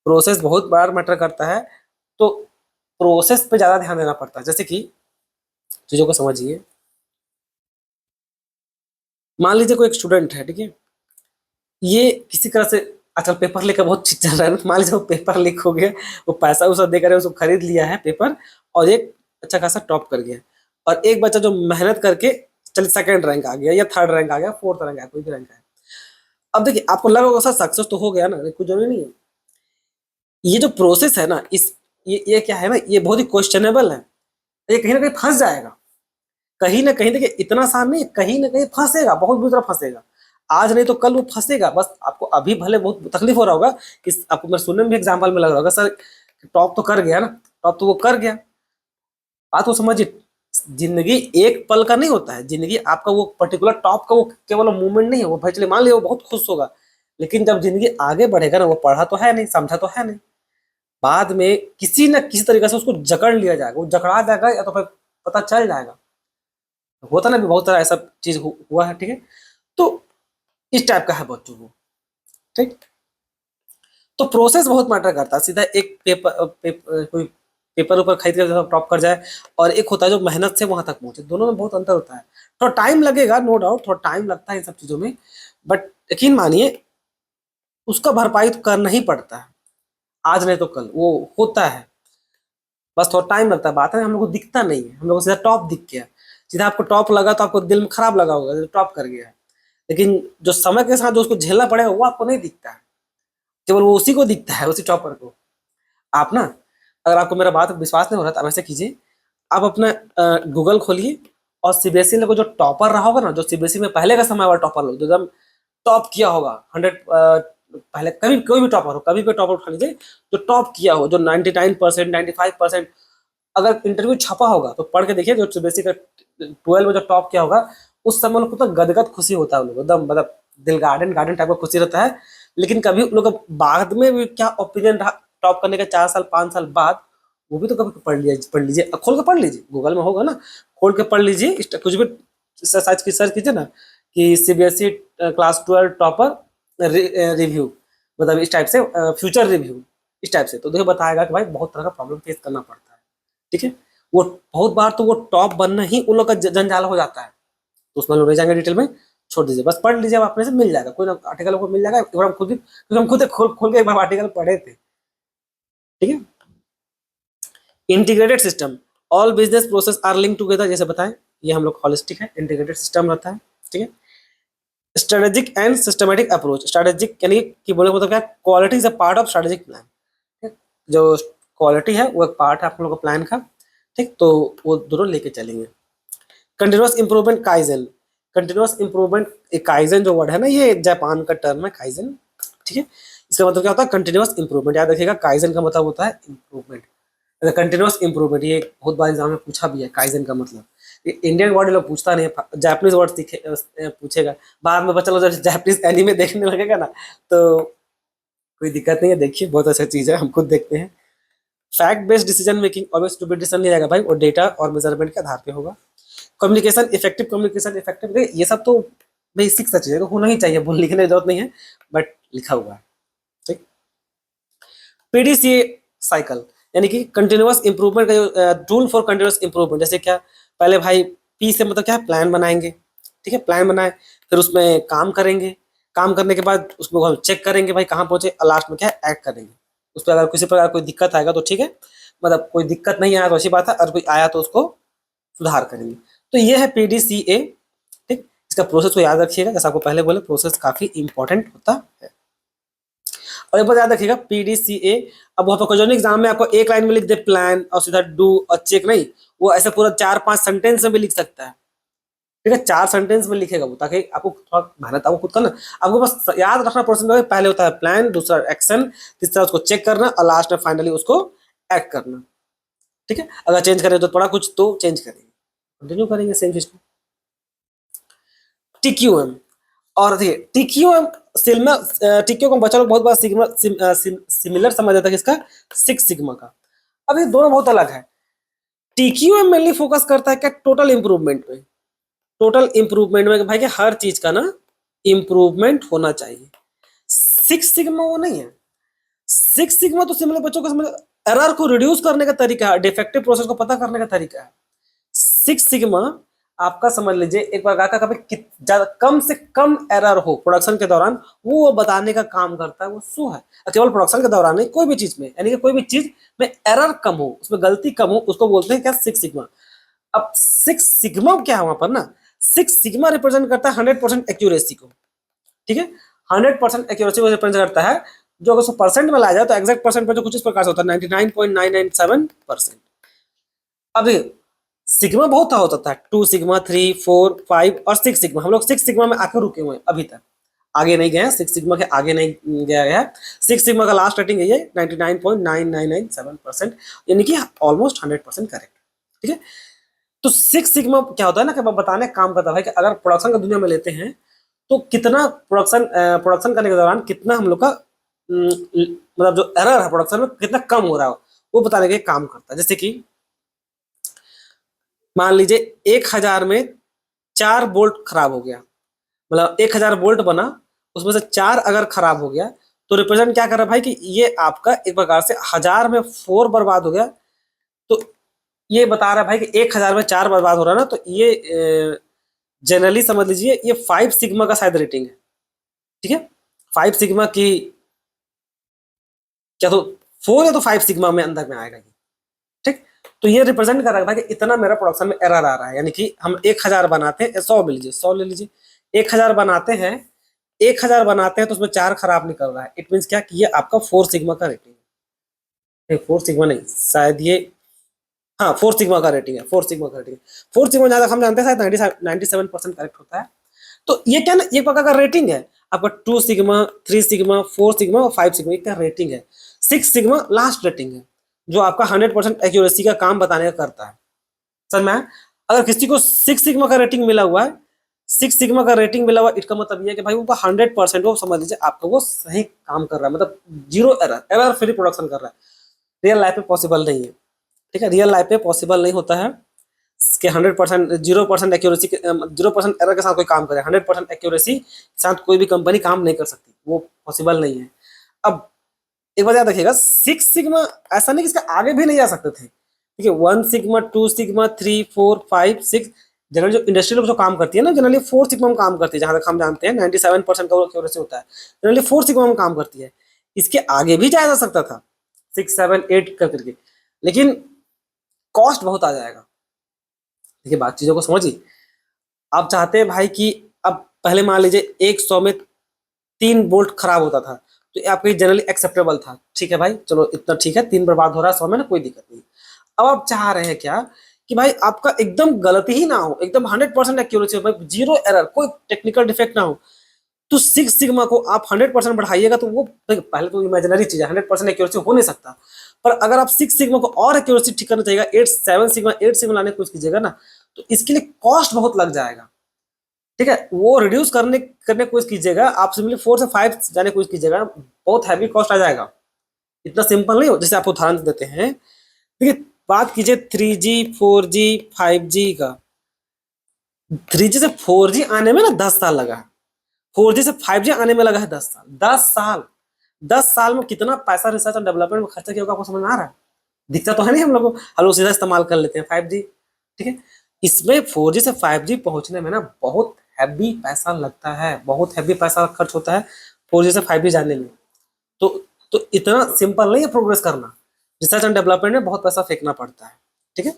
Speaker 1: प्रोसेस बहुत बार मैटर करता है, तो प्रोसेस पे ज्यादा ध्यान देना पड़ता है, जैसे कि चीजों को समझिए, मान लीजिए कोई एक स्टूडेंट है, ठीक है, ये किसी तरह से आजकल पेपर लीक का बहुत चीज चल रहा है, मान लीजिए वो पेपर लीक हो गया, वो पैसा उसा देकर उसको खरीद लिया है पेपर, और एक अच्छा खासा टॉप कर गया, और एक बच्चा जो मेहनत करके चलिए सेकंड रैंक आ गया या थर्ड रैंक आ गया फोर्थ रैंक आ गया, कोई भी रैंक है, अब देखिए आपको लगा होगा सर सक्सेस तो हो गया ना, कुछ जरूरी नहीं है, ये जो प्रोसेस है ना ये क्या है ना, ये बहुत ही क्वेश्चनेबल है, ये कहीं ना कहीं फंस जाएगा, कहीं ना कहीं देखिए इतना आसान नहीं, कहीं ना कहीं फंसेगा, बहुत बुरी तरह फंसेगा, आज नहीं तो कल वो फंसेगा, बस आपको अभी भले बहुत तकलीफ हो रहा होगा कि आपको मैं सुनने में भी एग्जाम्पल में लग रहा होगा सर टॉप तो कर गया ना, टॉप तो वो कर गया, बात को समझिए, जिंदगी एक पल का नहीं होता है, जिंदगी आपका वो पर्टिकुलर टॉप का वो केवल मूवमेंट नहीं है, वो भाई चलिए मान लिया वो बहुत खुश होगा, लेकिन जब जिंदगी आगे बढ़ेगा ना, वो पढ़ा तो है नहीं, समझा तो है नहीं, बाद में किसी न किसी तरीके से उसको जकड़ लिया जाएगा, वो जकड़ा जाएगा या तो फिर पता चल जाएगा, होता ना भी बहुत सारा ऐसा चीज हुआ है, ठीक है, तो इस टाइप का है बच्चों को, ठीक, तो प्रोसेस बहुत मैटर करता है, सीधा एक कोई पेपर ऊपर खरीद कर टॉप कर जाए, और एक होता है जो मेहनत से वहां तक पहुंचे, दोनों में बहुत अंतर होता है, थोड़ा टाइम लगेगा नो डाउट, थोड़ा टाइम लगता है इन सब चीजों में, बट यकीन मानिए उसका भरपाई तो करना ही पड़ता है, आज नहीं तो कल वो होता है, बस थोड़ा टाइम लगता है, बात है हम लोग को दिखता नहीं है, हम लोग को सीधा टॉप दिख गया, सीधा आपको टॉप लगा तो आपको दिल में खराब लगा होगा टॉप कर गया है, लेकिन जो समय के साथ जो उसको झेलना पड़ेगा वो आपको नहीं दिखता है, केवल वो उसी को दिखता है, उसी टॉपर को। आप ना, अगर आपको मेरा बात विश्वास नहीं हो रहा तो आप ऐसे कीजिए, आप अपना गूगल खोलिए और सीबीएसई में जो टॉपर रहा होगा ना, जो सीबीएसई में पहले का समय वाला टॉपर लोग, जो एकदम टॉप किया होगा 100, पहले कभी कोई भी टॉपर हो, कभी भी टॉपर उठा लीजिए जो टॉप किया हो, जो 99%, 95%, अगर इंटरव्यू छपा होगा तो पढ़ के देखिए, जो सीबीएसई का 12 में जो टॉप किया होगा, उस समय उन लोग को तो गदगद खुशी होता है, उन लोग एकदम मतलब दिल गार्डन गार्डन टाइप का खुशी रहता है। लेकिन कभी उन लोग का बाद में भी क्या ओपिनियन रहा टॉप करने के 4 साल 5 साल बाद, वो भी तो कभी पढ़ लीजिए, खोल के पढ़ लीजिए, गूगल में होगा ना, खोल के पढ़ लीजिए, कुछ भी सर्च कीजिए ना कि सीबीएसई क्लास 12 टॉपर रिव्यू, मतलब इस टाइप से फ्यूचर रिव्यू, इस टाइप से, तो देखिए बताएगा कि भाई बहुत तरह का प्रॉब्लम फेस करना पड़ता है। ठीक है, वो बहुत बार तो वो टॉप बनना ही उन लोग का जंजाल हो जाता है, तो उसमें लोग नहीं जाएंगे डिटेल में, छोड़ दीजिए, बस पढ़ लीजिए, आप अपने से मिल जाएगा, कोई ना आर्टिकल को मिल जाएगा, एक बार हम खुद ही, क्योंकि हम खुद खोल खोल के एक बार आर्टिकल पढ़े थे। ठीक है, integrated system, all business process are link together, जैसे बताएं, ये हम लोग हॉलिस्टिक है, इंटीग्रेटेड सिस्टम रहता है। ठीक है, strategic and systematic approach, strategic यानी कि बोले मतलब क्या, quality is a part of strategic plan, जो क्वालिटी है वो एक पार्ट है आप लोगों का प्लान का। ठीक, तो वो दोनों लेके चलेंगे। Continuous improvement kaizen, continuous improvement kaizen जो वर्ड है ना, ये जापान का टर्म है काइजन। ठीक है, इसका मतलब क्या होता है, कंटिन्यूअस इंप्रूवमेंट, याद रखिएगा, काइजन का मतलब होता है इंप्रूवमेंट, कंटिन्यूअस इंप्रूवमेंट, ये बहुत बार एग्जाम में पूछा भी है काइजन का मतलब। इंडियन वर्ड लोग पूछता नहीं है, जापानीज वर्ड पूछेगा, बाद में बच्चा लोग जब जापानीज एनीमे देखने लगेगा ना, तो कोई दिक्कत नहीं है, देखिए बहुत अच्छा चीज है, हम खुद देखते हैं। Fact based decision making, obvious stupid decision नहीं रहेगा भाई, और डेटा और मेजरमेंट के आधार पे होगा। कम्युनिकेशन इफेक्टिव, कम्युनिकेशन इफेक्टिव, ये सब तो बेसिक सा चीज है, होना ही चाहिए, बोल लिखने की जरूरत नहीं है, बट लिखा हुआ है। ठीक, पीडीसीए साइकिल, यानी कि कंटिन्यूअस इंप्रूवमेंट का जो टूल फॉर कंटिन्यूअस इंप्रूवमेंट, जैसे क्या, पहले भाई पी से मतलब क्या है, प्लान बनाएंगे। ठीक है, प्लान बनाए, फिर उसमें काम करेंगे, काम करने के बाद उसको हम चेक करेंगे भाई कहाँ पहुंचे, और लास्ट में क्या है, एक्ट करेंगे। उस पर अगर किसी प्रकार कोई दिक्कत आएगा तो ठीक है, मतलब कोई दिक्कत नहीं आया तो अच्छी बात है, और कोई आया तो उसको सुधार करेंगे। तो ये है पीडीसीए। ठीक, इसका प्रोसेस को याद रखिएगा, जैसा आपको पहले बोले, प्रोसेस काफी इंपॉर्टेंट होता है। और एक बात याद रखिएगा, पीडीसीए, अब वहां पर क्वेश्चन एग्जाम में आपको एक लाइन में लिख दे प्लान और सीधा डू और चेक, नहीं, वो ऐसे पूरा 4-5 सेंटेंस में भी लिख सकता है। ठीक है, 4 सेंटेंस में लिखेगा वो, ताकि आपको थोड़ा मेहनत आपको खुद करना, आपको बस याद रखना प्रोसेस में, पहले होता है प्लान, दूसरा एक्शन, तीसरा उसको चेक करना, और लास्ट में फाइनली उसको एक्ट करना। ठीक है, अगर चेंज करें तो थोड़ा कुछ तो चेंज करेंगे, कंटिन्यू करेंगे सेम चीज को। टीक्यूएम, और देखिए टीक्यूएम सिल्मा, टीक्यू को बच्चा लोग बहुत बार सिमिलर समझ जाता है किसका, 6 सिग्मा का। अब ये दोनों बहुत अलग है। टीक्यूएम मेनली फोकस करता है क्या, टोटल इंप्रूवमेंट में, टोटल इंप्रूवमेंट में भाई कि हर चीज का ना इंप्रूवमेंट होना चाहिए। 6 सिग्मा वो नहीं है। 6 सिग्मा तो सिमिलर बच्चों को समझ, एरर को रिड्यूस करने का तरीका है, डिफेक्टिव प्रोसेस को पता करने का तरीका है। 6 सिग्मा आपका समझ लीजिए, एक बार का कभी ज्यादा कम से कम एरर हो प्रोडक्शन के दौरान, वो बताने का काम करता है, वो सो है। केवल प्रोडक्शन के दौरान नहीं, कोई भी चीज में, यानी कि कोई भी चीज में एरर कम हो, उसमें गलती कम हो, उसको बोलते हैं क्या, 6 सिग्मा। अब 6 सिग्मा क्या है वहां पर ना, 6 सिग्मा रिप्रेजेंट करता है 100% एक्यूरेसी को। ठीक है, 100% एक्यूरेसी को रिप्रेजेंट करता है, जो अगर उसको परसेंट में लाया जाए तो एग्जैक्ट परसेंट पर जो कुछ इस प्रकार से होता है 99.997%। अब सिग्मा बहुत था होता था, 2 सिग्मा, 3, 4, 5 और 6 सिग्मा, हम लोग 6 सिग्मा में आकर रुके हुए हैं अभी तक, आगे नहीं गए हैं, 6 सिग्मा के आगे नहीं गया है। 6 सिग्मा का लास्ट रेटिंग है ये 99.9997%, यानी कि ऑलमोस्ट 100% करेक्ट। ठीक है, तो 6 सिग्मा क्या होता है ना, कि बताने काम करता है कि अगर प्रोडक्शन का दुनिया में लेते हैं तो कितना प्रोडक्शन करने के दौरान कितना हम लोग का मतलब जो एरर है प्रोडक्शन में कितना कम हो रहा है, वो बताने के काम करता है। जैसे कि मान लीजिए 1000 में 4 बोल्ट खराब हो गया, मतलब 1000 बोल्ट बना, उसमें से 4 अगर खराब हो गया, तो रिप्रेजेंट क्या कर रहा है भाई कि ये आपका एक प्रकार से 1000 में 4 बर्बाद हो गया, तो ये बता रहा है भाई कि 1000 में 4 बर्बाद हो रहा है ना, तो ये जनरली समझ लीजिए ये 5 सिग्मा का शायद रेटिंग है। ठीक है, 5 सिग्मा की क्या, तो 4 या तो 5 सिग्मा में अंदर में आएगा ये। ठीक, तो ये रिप्रेजेंट कर रहा है कि इतना मेरा प्रोडक्शन में एरर आ रहा है, यानी कि हम 1000 बनाते हैं, 100 ले लीजिए, 100 ले लीजिए, 1000 बनाते हैं, 1000 बनाते हैं तो उसमें 4 खराब निकल रहा है, इट मीन्स क्या कि ये आपका 4 सिग्मा का रेटिंग है। 4 सिग्मा नहीं, शायद ये, हाँ 4 सिग्मा का रेटिंग है, 4 सिग्मा का रेटिंग है। 4 सिग्मा जहाँ तक हम जानते हैं शायद 97% करेक्ट होता है। तो ये क्या ना, एक प्रकार का रेटिंग है आपका। 2 सिग्मा, 3 सिग्मा, 4 सिग्मा और 5 सिग्मा एक का रेटिंग है। 6 सिग्मा लास्ट रेटिंग है, जो आपका 100% एक्यूरेसी का काम बताने का करता है। समझ में आया? अगर किसी को 6 सिग्मा का रेटिंग मिला हुआ है, 6 सिग्मा का रेटिंग मिला हुआ, इसका मतलब ये है कि भाई उनका 100% वो समझ लीजिए आपका वो सही काम कर रहा है, मतलब zero error, error free production कर रहा है। रियल लाइफ में पॉसिबल नहीं है, ठीक है, रियल लाइफ में पॉसिबल नहीं होता है कि 100% 0% एक्यूरेसी 0% एरर के साथ कोई काम करे। 100% एक्यूरेसी के साथ कोई भी कंपनी काम नहीं कर सकती, वो पॉसिबल नहीं है। अब एक बात याद रखिएगा, 6 सिग्मा ऐसा नहीं कि इसके आगे भी नहीं जा सकते थे, ठीक है। 1 सिग्मा, 2 सिग्मा, 3, 4, 5, 6, जनरली जो इंडस्ट्री लोग जो काम करती है ना, जनरली 4 सिग्मा में काम करती है, जहां तक हम जानते हैं 97% का एक्यूरेसी होता है, जनरली 4 सिग्मा में काम करती है। इसके आगे भी जाया जा सकता था 6, 7, 8 करके, लेकिन कॉस्ट बहुत आ जाएगा। देखिए बात चीजों को समझिए। आप चाहते हैं भाई कि अब पहले मान लीजिए 100 में 3 बोल्ट खराब होता था, तो ये आपके जनरली एक्सेप्टेबल था, ठीक है भाई, चलो इतना ठीक है, 3 बर्बाद हो रहा है 100 में ना, कोई दिक्कत नहीं। अब आप चाह रहे हैं क्या कि भाई आपका एकदम गलती ही ना हो, एकदम 100% एक्यूरेसी हो, भाई जीरो एरर, कोई टेक्निकल डिफेक्ट ना हो, तो 6 सिग्मा को आप 100% बढ़ाइएगा तो वो पहले तो इमेजिनरी चीज है, 100% एक्यूरेसी हो नहीं सकता। पर अगर आप 6 सिग्मा को और एक्यूरेसी ठीक करना चाहिएगा, 8 सिग्मा लाने की कोशिश कीजिएगा ना, तो इसके लिए कॉस्ट बहुत लग जाएगा, ठीक है। वो रिड्यूस करने करने की कोशिश कीजिएगा, आप सिंपली 4 से 5 जाने की कोशिश कीजिएगा, बहुत हैवी कॉस्ट आ जाएगा, इतना सिंपल नहीं हो। जैसे आप उदाहरण देते हैं, देखिए बात कीजिए 3G 4G 5G का। 3G से 4G आने में ना 10 साल लगा है, 4G से 5G आने में लगा है 10 साल। 10 साल, 10 साल में कितना पैसा रिसर्च और डेवलपमेंट में खर्चा किया होगा, आपको समझ में आ रहा है? दिखता तो है नहीं, हम लोग सीधा इस्तेमाल कर लेते हैं 5G, ठीक है। इसमें 4G से 5G पहुंचने में ना बहुत हैवी पैसा लगता है, बहुत हैवी पैसा खर्च होता है 4G से 5G जाने में। तो तो इतना सिंपल नहीं है प्रोग्रेस करना, रिसर्च एंड डेवलपमेंट में बहुत पैसा फेंकना पड़ता है, ठीक है।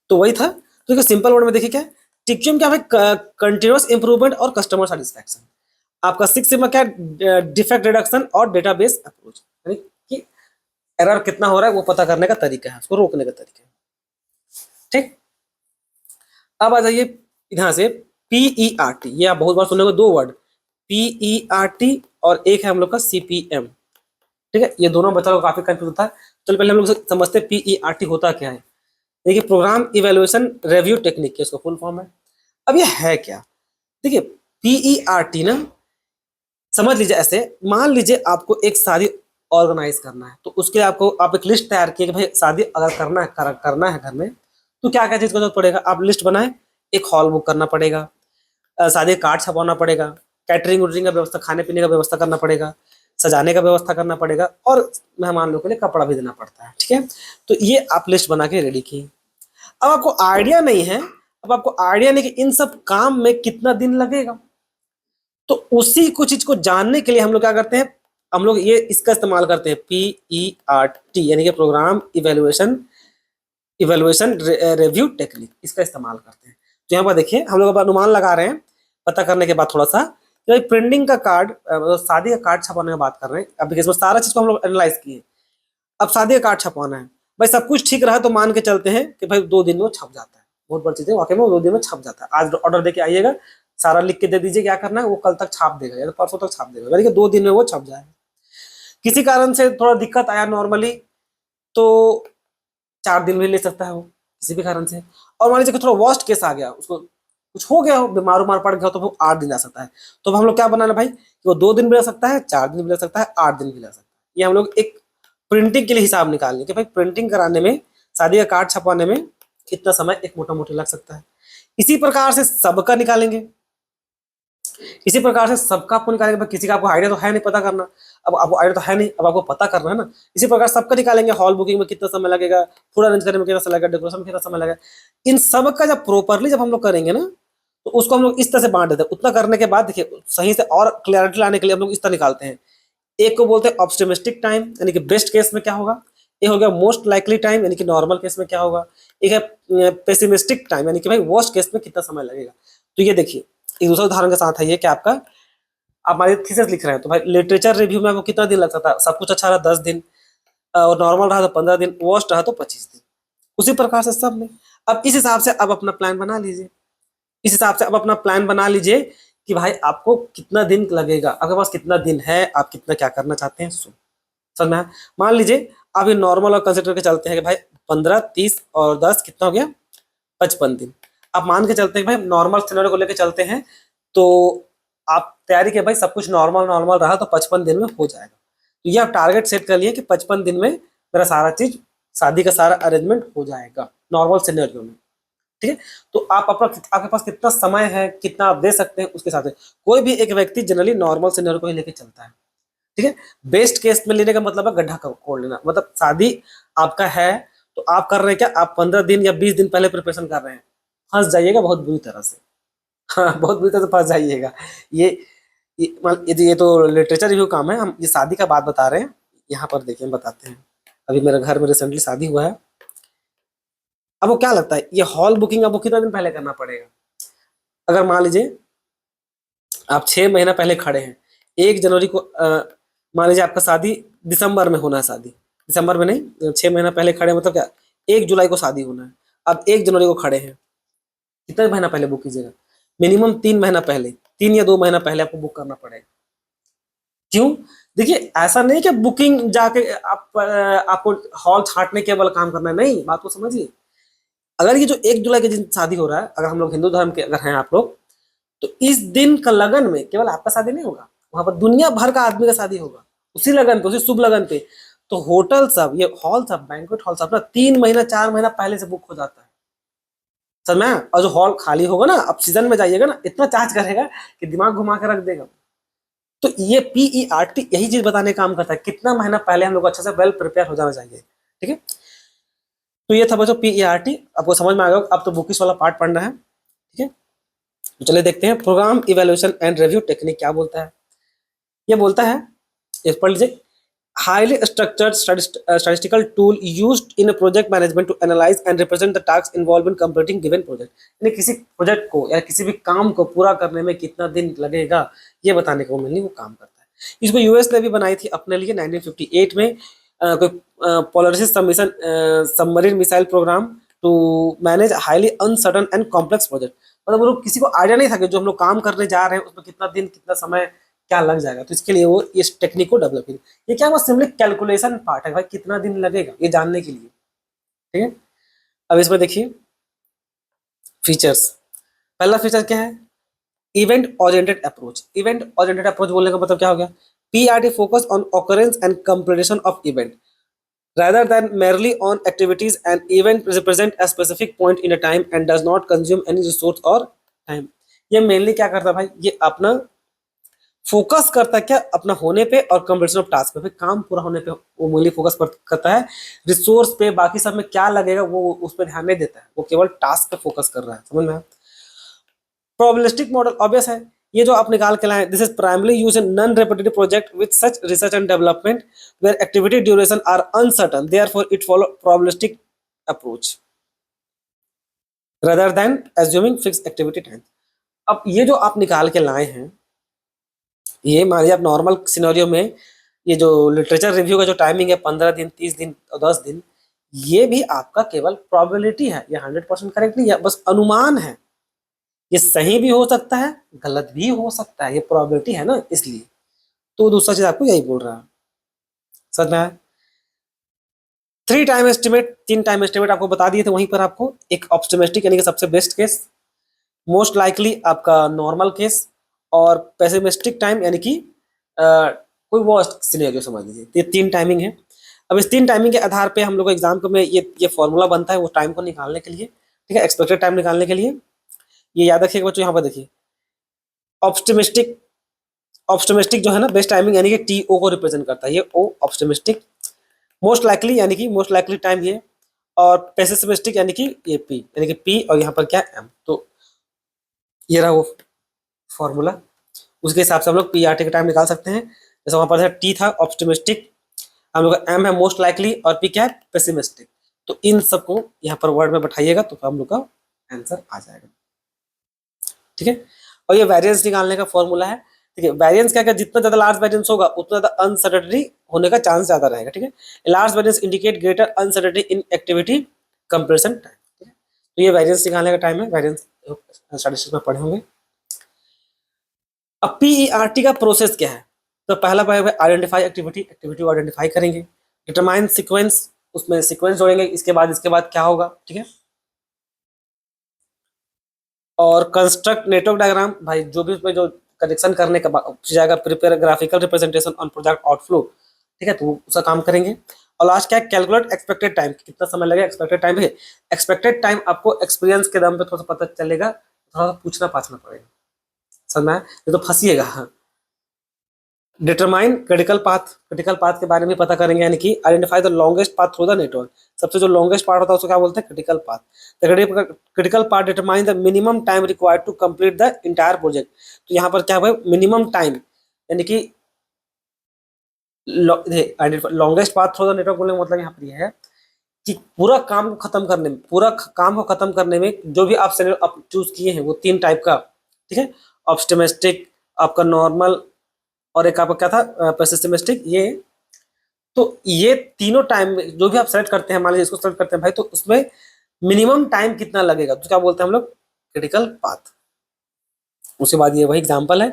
Speaker 1: तो वही था। तो सिंपल वर्ड में देखिए क्या टिक्यूम क्या है, कंटिन्यूअस इंप्रूवमेंट और कस्टमर सेटिस्फैक्शन। आपका 6 सिग्मा क्या, डिफेक्ट रिडक्शन और डेटाबेस अप्रोच, यानी कि एरर कितना हो रहा है वो पता करने का तरीका है, उसको रोकने का तरीका है, ठीक। अब आ जाइए यहाँ से PERT, ये आप बहुत बार सुने होंगे, 2 वर्ड PERT और एक है हम लोग का CPM, ठीक है। ये दोनों बच्चों को काफी कंफ्यूज होता है। चलो पहले हम लोग समझते हैं PERT होता क्या है। देखिए प्रोग्राम इवेल्युएशन रिव्यू टेक्निक, इसका फुल फॉर्म है। अब ये है क्या, देखिए PERT ना, समझ लीजिए ऐसे, मान लीजिए आपको एक शादी ऑर्गेनाइज करना है, तो उसके लिए आपको आप एक लिस्ट तैयार किए कि भाई शादी अगर करना है घर में, तो क्या क्या चीज का जरूरत पड़ेगा। आप लिस्ट बनाए, एक हॉल बुक करना पड़ेगा, शादी कार्ड छपवाना पड़ेगा, कैटरिंग वूटरिंग का व्यवस्था, खाने पीने का व्यवस्था करना पड़ेगा, सजाने का व्यवस्था करना पड़ेगा, और मेहमान लोगों के लिए कपड़ा भी देना पड़ता है, ठीक है। तो ये आप लिस्ट बना के रेडी की। अब आपको आइडिया नहीं है, अब आपको आइडिया नहीं कि इन सब काम में कितना दिन लगेगा, तो उसी कुछ चीज को जानने के लिए हम लोग क्या करते हैं, हम लोग ये इसका इस्तेमाल करते हैं PERT, यानी कि प्रोग्राम इवेल्युएशन रिव्यू टेक्निक, इसका इस्तेमाल करते हैं। तो यहाँ पर देखिए हम लोग अब अनुमान लगा रहे हैं पता करने के बाद थोड़ा सा, कि प्रिंटिंग का कार्ड, शादी का कार्ड छपाने की बात कर रहे हैं। अब इसमें सारा चीज को हम लोग एनालाइज किए। अब शादी का कार्ड छपवाना है, भाई सब कुछ ठीक रहा तो मान के चलते हैं कि भाई 2 दिन में वो छप जाता है, बहुत बड़ी चीज है वाकई में, 2 दिन में छप जाता है। आज ऑर्डर देके आइएगा, सारा लिख के दे दीजिए क्या करना है, वो कल तक छाप देगा या तो परसों तक छाप देगा, यानी कि 2 दिन में वो छप जाएगा। किसी कारण से थोड़ा दिक्कत आया नॉर्मली, तो 4 दिन भी ले सकता है वो, किसी भी कारण से। और मान लीजिए कि थोड़ा वर्स्ट केस आ गया, उसको कुछ हो गया हो, बीमार उमार पड़ गया हो, तो वो 8 दिन जा सकता है। तो हम लोग क्या बनाना भाई, कि वो 2 दिन भी ले सकता है, 4 दिन भी ले सकता है, 8 दिन भी ले सकता है। ये हम लोग एक प्रिंटिंग के लिए हिसाब निकालेंगे कि भाई प्रिंटिंग कराने में, शादी का कार्ड छपवाने में कितना समय एक मोटा मोटी लग सकता है। इसी प्रकार से सबका निकालेंगे, इसी प्रकार से सबका आपको निकालेंगे। भाई किसी का आपको आइडिया तो है नहीं पता करना, अब आपको आइडिया तो है नहीं, अब आपको पता करना है ना। इसी प्रकार सबका निकालेंगे, हॉल बुकिंग में कितना समय लगेगा, फूड अरेंज करने में कितना समय लगेगा, डेकोरेशन में कितना समय लगेगा। इन सब का जब प्रॉपरली जब हम लोग करेंगे ना, तो उसको हम लोग इस तरह से बांट देते हैं। उतना करने के बाद देखिए सही से और क्लैरिटी लाने के लिए हम लोग इस तरह निकालते हैं। एक को बोलते हैं ऑप्टिमिस्टिक टाइम, यानी कि बेस्ट केस में क्या होगा, एक हो गया मोस्ट लाइकली टाइम, यानी कि नॉर्मल केस में क्या होगा, एक है पेसिमिस्टिक टाइम, यानी कि भाई वर्स्ट केस में कितना समय लगेगा। तो ये देखिए एक दूसरा उदाहरण के साथ है ये कि आपका आप हमारी थीसिस लिख रहे हैं, तो भाई लिटरेचर रिव्यू में आपको कितना दिन लगता था, सब कुछ अच्छा रहा 10 दिन, और नॉर्मल रहा तो 15 दिन, वर्स्ट रहा तो 25 दिन। उसी प्रकार से सब में अब इस हिसाब से अब अपना प्लान बना लीजिए, इस हिसाब से अब अपना प्लान बना लीजिए कि भाई आपको कितना दिन लगेगा, आपके पास कितना दिन है, आप कितना क्या करना चाहते हैं। समझ में आया? मान लीजिए आप ये नॉर्मल और कंसिडर करके चलते हैं कि भाई 15, 30 और 10 कितना हो गया, 55 दिन। आप मान के चलते हैं भाई नॉर्मल सिनेरियो को लेकर चलते हैं, तो आप तैयारी के भाई सब कुछ नॉर्मल नॉर्मल रहा तो 55 दिन में हो जाएगा। तो ये आप टारगेट सेट कर लिए कि 55 दिन में मेरा सारा चीज, शादी का सारा अरेंजमेंट हो जाएगा नॉर्मल सिनेरियो में। ठीक है, तो आप अपना आपके पास कितना समय है, कितना आप दे सकते हैं उसके साथ। कोई भी एक व्यक्ति जनरली नॉर्मल सिनेरियो को ही लेके चलता है। ठीक है, बेस्ट केस में लेने का मतलब है गड्ढा खोल लेना, मतलब शादी आपका है तो आप कर रहे हैं क्या, आप 15 दिन या 20 दिन पहले प्रिपरेशन कर रहे हैं, फंस जाइएगा बहुत बुरी तरह से। हाँ, बहुत बुरी तरह से फंस जाइएगा। ये ये तो लिटरेचर रिव्यू काम है, हम ये शादी का बात बता रहे हैं। यहाँ पर देखिए हम बताते हैं, अभी मेरे घर में रिसेंटली शादी हुआ है। अब वो क्या लगता है, ये हॉल बुकिंग आपको कितना दिन पहले करना पड़ेगा। अगर मान लीजिए आप 6 महीना पहले खड़े हैं, 1 जनवरी को मान लीजिए आपका शादी दिसंबर में होना है, शादी दिसंबर में नहीं, 6 महीना पहले खड़े हैं, मतलब क्या 1 जुलाई को शादी होना है। अब 1 जनवरी को खड़े हैं, कितना महीना पहले बुक कीजिएगा, मिनिमम 3 महीना पहले, 3 या 2 महीना पहले आपको बुक करना पड़ेगा। क्यों? देखिए ऐसा नहीं कि बुकिंग जाके आप आपको हॉल छांटने के केवल काम करना है, नहीं, बात को समझिए। अगर ये जो 1 जुलाई के दिन शादी हो रहा है, अगर हम लोग हिंदू धर्म के अगर हैं आप लोग, तो इस दिन का लगन में केवल आपका शादी नहीं होगा, वहां पर दुनिया भर का आदमी का शादी होगा उसी लगन पे, उसी शुभ लगन पे। तो होटल सब, ये हॉल सब, बैंक्वेट हॉल सब ना 3 महीना 4 महीना पहले से बुक हो जाता है। समझ में आया? और जो हॉल खाली होगा ना, अब सीजन में जाइएगा ना, इतना चार्ज करेगा कि दिमाग घुमा के रख देगा। तो ये PERT यही चीज बताने का काम करता है, कितना महीना पहले हम लोग अच्छे से वेल प्रिपेयर हो जाना चाहिए। ठीक है, तो ये था बच्चों PERT, आपको समझ में आ गया। अब तो बुकिश वाला पार्ट पढ़ना है। ठीक है, तो चलिए देखते हैं program evaluation and review technique क्या बोलता है। ये बोलता है, इस पढ़ लीजिए, highly structured statistical tool used in a project management to analyze and represent the tasks involved in completing given project। यानी किसी प्रोजेक्ट को या किसी भी काम को पूरा करने में कितना दिन लगेगा ये बताने को मेनली वो काम करता है। इसको यूएस ने भी बनाई थी अपने लिए 1958 में, कोई Polaris submission submarine missile program to manage highly uncertain and complex project. मतलब वो लोग किसी को आइडिया नहीं था कि जो हम लोग काम करने जा रहे हैं उसमें कितना दिन कितना समय क्या लग जाएगा, तो इसके लिए वो इस टेक्निक को डेवलप की। ये क्या, वो सिंपली कैलकुलेशन पार्ट है भाई, कितना दिन लगेगा ये जानने के लिए। ठीक है, अब इसमें देखिए फीचर्स। पहला फीचर क्या है, event oriented approach. Event oriented approach बोलने का मतलब क्या हो गया, PRT focus on occurrence and completion of event rather than merely on activities। An event represent a specific point in a time and does not consume any resource or time। ये मेनली क्या करता है भाई, ये अपना फोकस करता है क्या, अपना होने पे और कंप्लीशन ऑफ टास्क पे, काम पूरा होने पे वो मेनली फोकस करता है। रिसोर्स पे बाकी सब में क्या लगेगा वो उस पर ध्यान नहीं देता है, वो केवल टास्क पे फोकस कर रहा है। समझ में? प्रोबेबिलिस्टिक मॉडल ऑब्वियस है, ये जो आप निकाल के लाए, this is primary use in non repetitive project with such research and development where activity duration are uncertain, therefore it follow probabilistic approach rather than assuming fixed activity time। अब ये जो आप निकाल के लाए हैं, ये मान लीजिए आप नॉर्मल सिनेरियो में ये जो लिटरेचर रिव्यू का जो टाइमिंग है 15 दिन, 30 दिन और 10 दिन, ये भी आपका केवल प्रोबेबिलिटी है, ये 100% करेक्ट नहीं है, बस अनुमान है। ये सही भी हो सकता है, गलत भी हो सकता है, ये प्रोबेबिलिटी है ना, इसलिए। तो दूसरा चीज आपको यही बोल रहा है। समझ में आया? 3 टाइम एस्टिमेट, 3 टाइम एस्टिमेट आपको बता दिए थे, वहीं पर आपको एक ऑप्टिमिस्टिक यानी कि सबसे बेस्ट केस, मोस्ट लाइकली आपका नॉर्मल केस, और पेसिमिस्टिक टाइम यानी कि कोई वर्स्ट सिनेरियो समझ लीजिए। ये 3 टाइमिंग है। अब इस 3 टाइमिंग के आधार पे हम लोग को एग्जाम में ये फॉर्मूला बनता है वो टाइम को निकालने के लिए। ठीक है, एक्सपेक्टेड टाइम निकालने के लिए। ये याद रखिएगा बच्चों, यहाँ पर देखिए ऑप्टिमिस्टिक, ऑप्टिमिस्टिक जो है ना बेस्ट टाइमिंग यानी कि TO को रिप्रेजेंट करता है, ये O ऑप्टिमिस्टिक। मोस्ट लाइकली यानी कि मोस्ट लाइकली टाइम ये, और पेसिमिस्टिक यानी कि ये P, यानी कि P और यहाँ पर क्या M। तो ये रहा वो फॉर्मूला, उसके हिसाब से हम लोग PRT का टाइम निकाल सकते हैं। जैसे वहां पर T था ऑप्टिमिस्टिक, हम लोग का M है मोस्ट लाइकली, और P क्या है, पेसिमिस्टिक। तो इन सबको यहाँ पर वर्ड में बैठाइएगा तो हम लोग का आंसर आ जाएगा। ठीक ठीक है। और ये वेरिएंस निकालने का फॉर्मूला है। ठीक है, वेरिएंस क्या क्या, जितना ज्यादा लार्ज वेरिएंस होगा उतना ज्यादा अनसर्टेनिटी होने का चांस ज्यादा रहेगा। ठीक है, large variance indicate greater uncertainty in activity compression time. ठीक है, तो ये वेरिएंस निकालने का टाइम है, वेरिएंस स्टैटिस्टिक्स में पढ़े होंगे। अब पीईआरटी का प्रोसेस क्या है, तो पहला पाएगा आइडेंटिफाई एक्टिविटी, एक्टिविटी को आइडेंटिफाई करेंगे। डिटरमाइन सीक्वेंस, उसमें सीक्वेंस जोड़ेंगे, इसके बाद क्या होगा। ठीक है, और कंस्ट्रक्ट नेटवर्क डायग्राम, भाई जो भी उसमें जो कनेक्शन करने का जाएगा, prepare graphical representation on project outflow. ठीक है, तो उसका काम करेंगे। और लास्ट क्या है, कैलकुलेट एक्सपेक्टेड टाइम, कितना समय लगेगा एक्सपेक्टेड टाइम है। एक्सपेक्टेड टाइम आपको एक्सपीरियंस के दम पे थोड़ा सा पता चलेगा, थोड़ा सा पूछना पाछना पड़ेगा, समझ में आया? ये तो फंसीएगा। हाँ, determine critical path, critical path के बारे में पता करेंगे, यानी कि identify the longest path through the network. सबसे जो लॉन्गेस्ट पार्ट होता है उसको क्या बोलते हैं, critical path. The critical path determine the minimum time required to complete the entire project. तो यहाँ पर क्या है, मिनिमम टाइम, यानी कि longest path through the network बोलने का मतलब यहाँ पर यह है कि पूरा काम को खत्म करने में, जो भी आप चूज किए हैं वो 3 टाइप का। ठीक है, ऑप्टिमिस्टिक, आपका नॉर्मल, और एक आपका क्या था, पेसिमिस्टिक। ये तो ये तीनों टाइम में जो भी आप सेलेक्ट करते हैं, मान लीजिए इसको सेलेक्ट करते हैं भाई, तो उसमें मिनिमम टाइम कितना लगेगा, तो क्या बोलते हैं हम लोग, क्रिटिकल पाथ। उसके बाद ये वही एग्जांपल है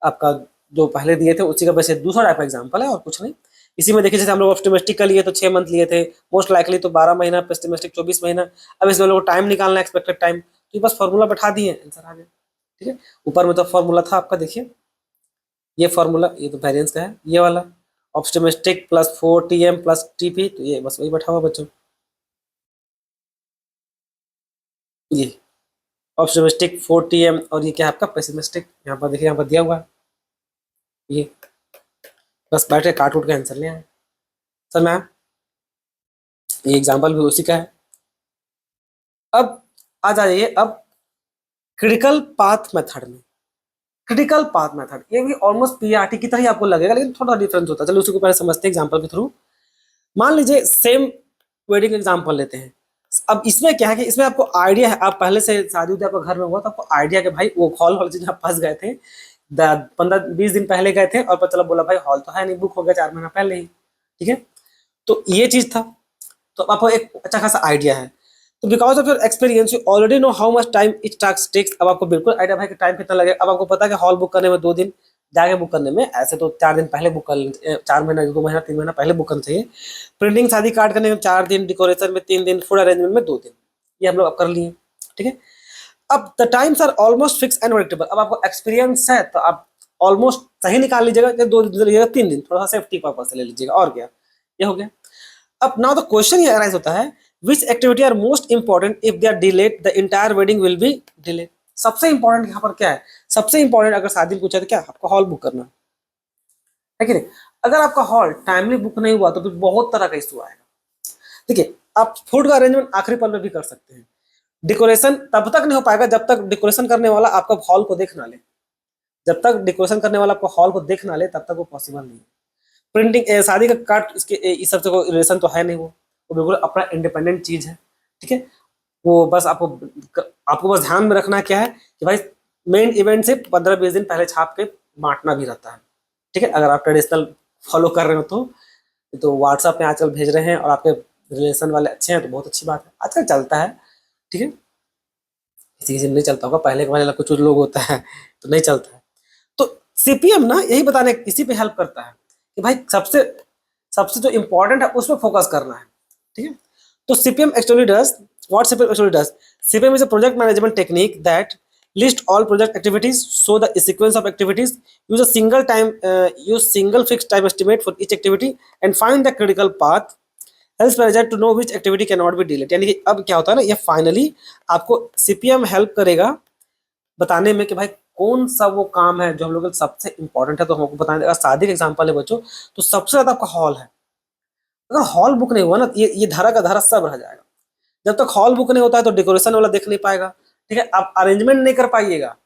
Speaker 1: आपका जो पहले दिए थे, उसी का वैसे दूसरा टाइप का एग्जांपल है और कुछ नहीं। इसी में देखिए, जैसे हम लोग ऑप्टिमिस्टिक का लिए तो 6 मंथ लिए थे, मोस्ट लाइकली तो 12 महीना, पेसिमिस्टिक 24 महीना। अब इसमें लोग टाइम निकालना है, एक्सपेक्टेड टाइम, तो बस फॉर्मूला बैठा दिए, आंसर आ गया। ठीक है, ऊपर में तो फॉर्मूला था आपका, देखिए ये फॉर्मूला, ये तो वेरिएंस का है, ये वाला optimistic plus 4Tm plus Tp, तो ये बस वही बैठा हुआ बच्चों। ये ऑप्टिमिस्टिक 4Tm, और ये क्या है आपका पेसिमिस्टिक, यहाँ पर देखिए, यहाँ पर दिया हुआ है ये, बस बैठे काट उठ के आंसर ले आए। सर मैम, ये एग्जाम्पल भी उसी का है। अब आ जाइए अब क्रिटिकल पाथ मेथड में। क्रिटिकल पाथ मेथड ये भी ऑलमोस्ट पीआरटी की तरह ही आपको लगेगा, लेकिन थोड़ा डिफरेंस होता है। चलो उसी को पहले समझते हैं एग्जांपल के थ्रू। मान लीजिए सेम वेडिंग एग्जांपल लेते हैं। अब इसमें क्या है कि इसमें आपको आइडिया है, आप पहले से शादी उदी आपका घर में हुआ तो आपको आइडिया कि भाई वो हॉल वाली चीज आप फंस गए थे, 15-20 दिन पहले गए थे और पता चला बोला भाई हॉल तो है नहीं, बुक हो गया 4 महीना पहले ही। ठीक है, तो ये चीज था, तो आपको एक अच्छा खासा आइडिया है। तो because of your experience you already know how much time it takes. अब आपको बिल्कुल आइडिया भाई कि टाइम कितना लगेगा। अब आपको पता है कि हॉल बुक करने में 2 दिन, जाके बुक करने में ऐसे तो 4 दिन पहले बुक कर, 4 महीना 2 महीना 3 महीना पहले बुक करना चाहिए। प्रिंटिंग शादी कार्ड करने में 4 दिन, डेकोरेशन में 3 दिन, फूड अरेंजमेंट में 2 दिन, ये हम लोग अब कर लिए। ठीक है, अब the times are almost fix and predictable. अब आपको एक्सपीरियंस है तो आप ऑलमोस्ट सही निकाल लीजिएगा कि 2 दिन लीजिएगा, 3 दिन, थोड़ा सा सेफ्टी पर्पज से ले लीजिएगा, और क्या, ये हो गया। अब नाउ द क्वेश्चन ये अराइज होता है, which activity are most important if they are delayed the entire wedding will be delayed। सबसे इंपॉर्टेंट यहाँ पर क्या है, सबसे इंपॉर्टेंट अगर शादी में पूछा तो क्या, आपका हॉल बुक करना है कि नहीं। अगर आपका हॉल टाइमली बुक नहीं हुआ तो फिर बहुत तरह का इशू आएगा। देखिए, आप फूड का अरेंजमेंट आखिरी पल में भी कर सकते हैं, डेकोरेशन तब तक नहीं हो पाएगा जब तक डेकोरेशन करने वाला आपका हॉल को देख ना ले। जब तक डेकोरेशन करने वाला आपको हॉल को देख ना ले तब तक वो पॉसिबल नहीं है। प्रिंटिंग शादी का कार्ड, इसके इस सबसे कोई रिलेशन तो है नहीं, वो बिल्कुल अपना इंडिपेंडेंट चीज है। ठीक है, वो बस आपको बस ध्यान में रखना क्या है कि भाई मेन इवेंट से 15-20 दिन पहले छाप के बांटना भी रहता है। ठीक है, अगर आप ट्रेडिशनल फॉलो कर रहे हो तो व्हाट्सएप में आजकल भेज रहे हैं और आपके रिलेशन वाले अच्छे हैं तो बहुत अच्छी बात है, आजकल चलता है। ठीक है, किसी किसी नहीं चलता होगा, पहले के वाले कुछ लोग होता है तो नहीं चलता है। तो सीपीएम ना यही बताने इसी पे हेल्प करता है कि भाई सबसे सबसे जो इंपॉर्टेंट है उस पर फोकस करना है। ठीक है, तो CPM actually does what CPM actually does. CPM is a project management technique that lists all project activities, show the sequence of activities, use single fixed time estimate for each activity, and find the critical path. Helps manager to know which activity cannot be delayed. यानी कि अब क्या होता है ना, ये फाइनली आपको CPM हेल्प करेगा बताने में कि भाई कौन सा वो काम है जो हम लोग सबसे इंपॉर्टेंट है। तो हमको बताने देगा, शादी का एग्जाम्पल है बच्चों, तो सबसे ज्यादा आपका हॉल है। अगर हॉल बुक नहीं हुआ ना, ये धारा का धारा सब रह जाएगा। जब तक हॉल बुक नहीं होता है तो डेकोरेशन वाला देख नहीं पाएगा। ठीक है, आप अरेंजमेंट नहीं कर पाइएगा,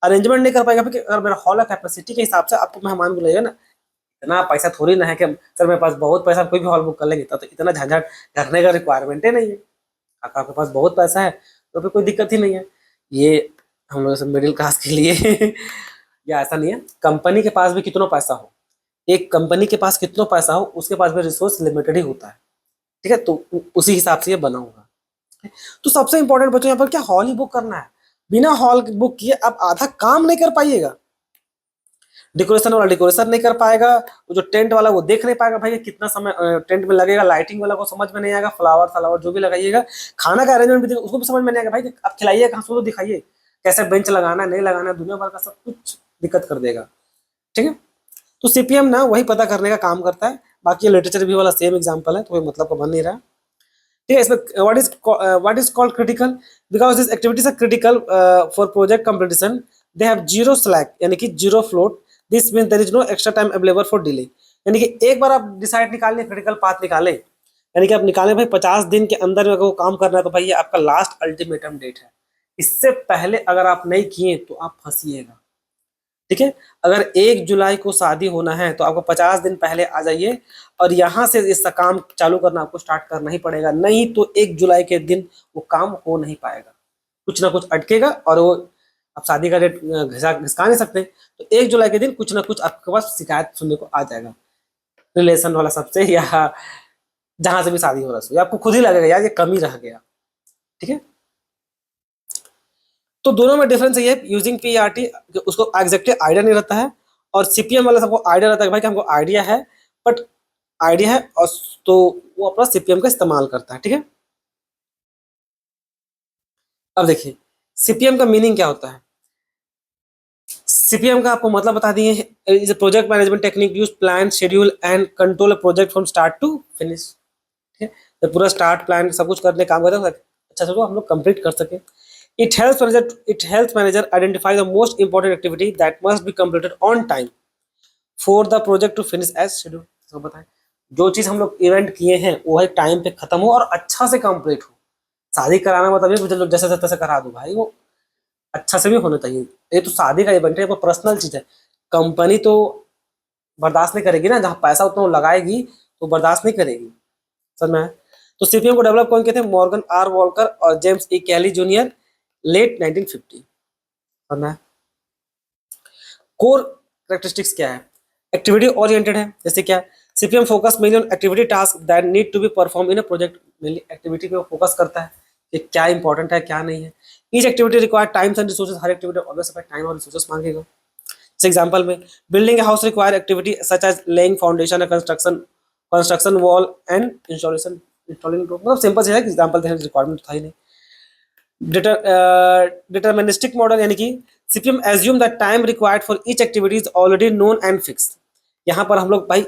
Speaker 1: क्योंकि अगर मेरा हॉल है कैपेसिटी के हिसाब से आपको मेहमान बुलाइएगा ना, इतना पैसा थोड़ी ना है कि सर मेरे पास बहुत पैसा, कोई भी हॉल बुक कर लेंगे तो इतना झंझट करने का रिक्वायरमेंट ही नहीं है। आपके पास बहुत पैसा है तो फिर कोई दिक्कत ही नहीं है। ये हम लोग सब मिडिल क्लास के लिए या ऐसा नहीं है, कंपनी के पास भी कितना पैसा हो, एक कंपनी के पास कितना पैसा हो उसके पास भी रिसोर्स लिमिटेड ही होता है, ठीक है, तो उसी हिसाब से ये बना होगा। तो सबसे इंपॉर्टेंट बच्चों यहाँ पर क्या, हॉल ही बुक करना है। बिना हॉल बुक किए आप आधा काम नहीं कर पाइएगा। डेकोरेशन वाला डेकोरेशन नहीं कर पाएगा, वो जो टेंट वाला वो देख नहीं पाएगा भाई कितना समय टेंट में लगेगा, लाइटिंग वाला को समझ में नहीं आएगा, फ्लावर फ्लावर जो भी लगाइएगा, खाना का अरेंजमेंट भी उसको भी समझ में नहीं आएगा भाई कि आप खिलाइए कहाँ, उसको तो दिखाइए कैसे बेंच लगाना है नहीं लगाना है, दुनिया भर का सब कुछ दिक्कत कर देगा, ठीक है। तो सीपीएम ना वही पता करने का काम करता है, बाकी लिटरेचर रिव्यू वाला सेम एग्जांपल है, तो कोई मतलब का बन नहीं रहा, ठीक है। इसमें what is called critical, because this activities are critical for project completion, they have zero slack यानी कि zero float, this means there is no extra time available for delay, यानी कि एक बार आप डिसाइड निकाल लें, क्रिटिकल पाथ निकालें, यानी कि आप निकालें भाई 50 दिन के अंदर में अगर वो काम करना है तो भाई ये आपका लास्ट अल्टीमेटम डेट है, इससे पहले अगर आप नहीं किए तो आप फंसिएगा, ठीक है। अगर 1 जुलाई को शादी होना है तो आपको 50 दिन पहले आ जाइए और यहाँ से इसका काम चालू करना आपको स्टार्ट करना ही पड़ेगा, नहीं तो 1 जुलाई के दिन वो काम हो नहीं पाएगा, कुछ ना कुछ अटकेगा और वो आप शादी का डेट घिसका नहीं सकते, तो 1 जुलाई के दिन कुछ ना कुछ आपके पास शिकायत सुनने को आ जाएगा, रिलेशन वाला सबसे या जहां से भी शादी हो रहा है, आपको खुद ही लगेगा यार ये कमी रह गया, ठीक है। तो दोनों में डिफरेंस ये है, यूजिंग पीआरटी उसको एग्जैक्टली आइडिया नहीं रहता है, और सीपीएम वाला सबको आइडिया रहता है कि भाई कि हमको आइडिया है, बट आइडिया है और तो वो अपना सीपीएम का इस्तेमाल करता है, ठीक है। अब देखिए सीपीएम का मीनिंग क्या होता है, सीपीएम का आपको मतलब बता दिए, is a project management technique use plan schedule and control a project from start to finish, ठीक है, तो पूरा स्टार्ट प्लान सब कुछ करने काम करता है, अच्छा चलो हम लोग कंप्लीट कर सके। It helps manager identify the most important activity that must be completed on time for the project to finish as scheduled। तो बताएं जो चीज हम लोग इवेंट किए हैं वो है टाइम पे खत्म हो और अच्छा से कंप्लीट हो। शादी कराना मतलब ये चलो जैसे तैसे करा दो भाई, वो अच्छा से भी होना चाहिए। ये तो शादी का इवेंट है, वो पर्सनल चीज है, कंपनी तो बर्दाश्त नहीं करेगी ना, जहाँ पैसा उतना वो लगाएगी तो बर्दाश्त नहीं करेगी, समझ में आया? तो सीपीएम को डेवलप कौन किए थे, मॉर्गन आर वॉलकर और जेम्स ई कैली जूनियर, लेट 1950, समझ में आया? कोर कैरेक्टरिस्टिक्स क्या है, एक्टिविटी ओरिएंटेड है, जैसे क्या CPM focus mainly on activity task that need to be perform in a project, mainly activity पे फोकस करता है कि क्या इंपॉर्टेंट है क्या नहीं है। Each activity require times and resources, हर एक्टिविटी ऑलवेज अपना टाइम और रिसोर्सेज मांगेगा। जैसे एग्जांपल में building a house require activity such as laying foundation, construction wall and installation, installing, मतलब सिंपल से है एग्जांपल देने की रिक्वायरमेंट था ही नहीं। डिटरमिनिस्टिक मॉडल यानी कि CPM assume that time required for each activity is already known and fixed. यहाँ पर हम लोग भाई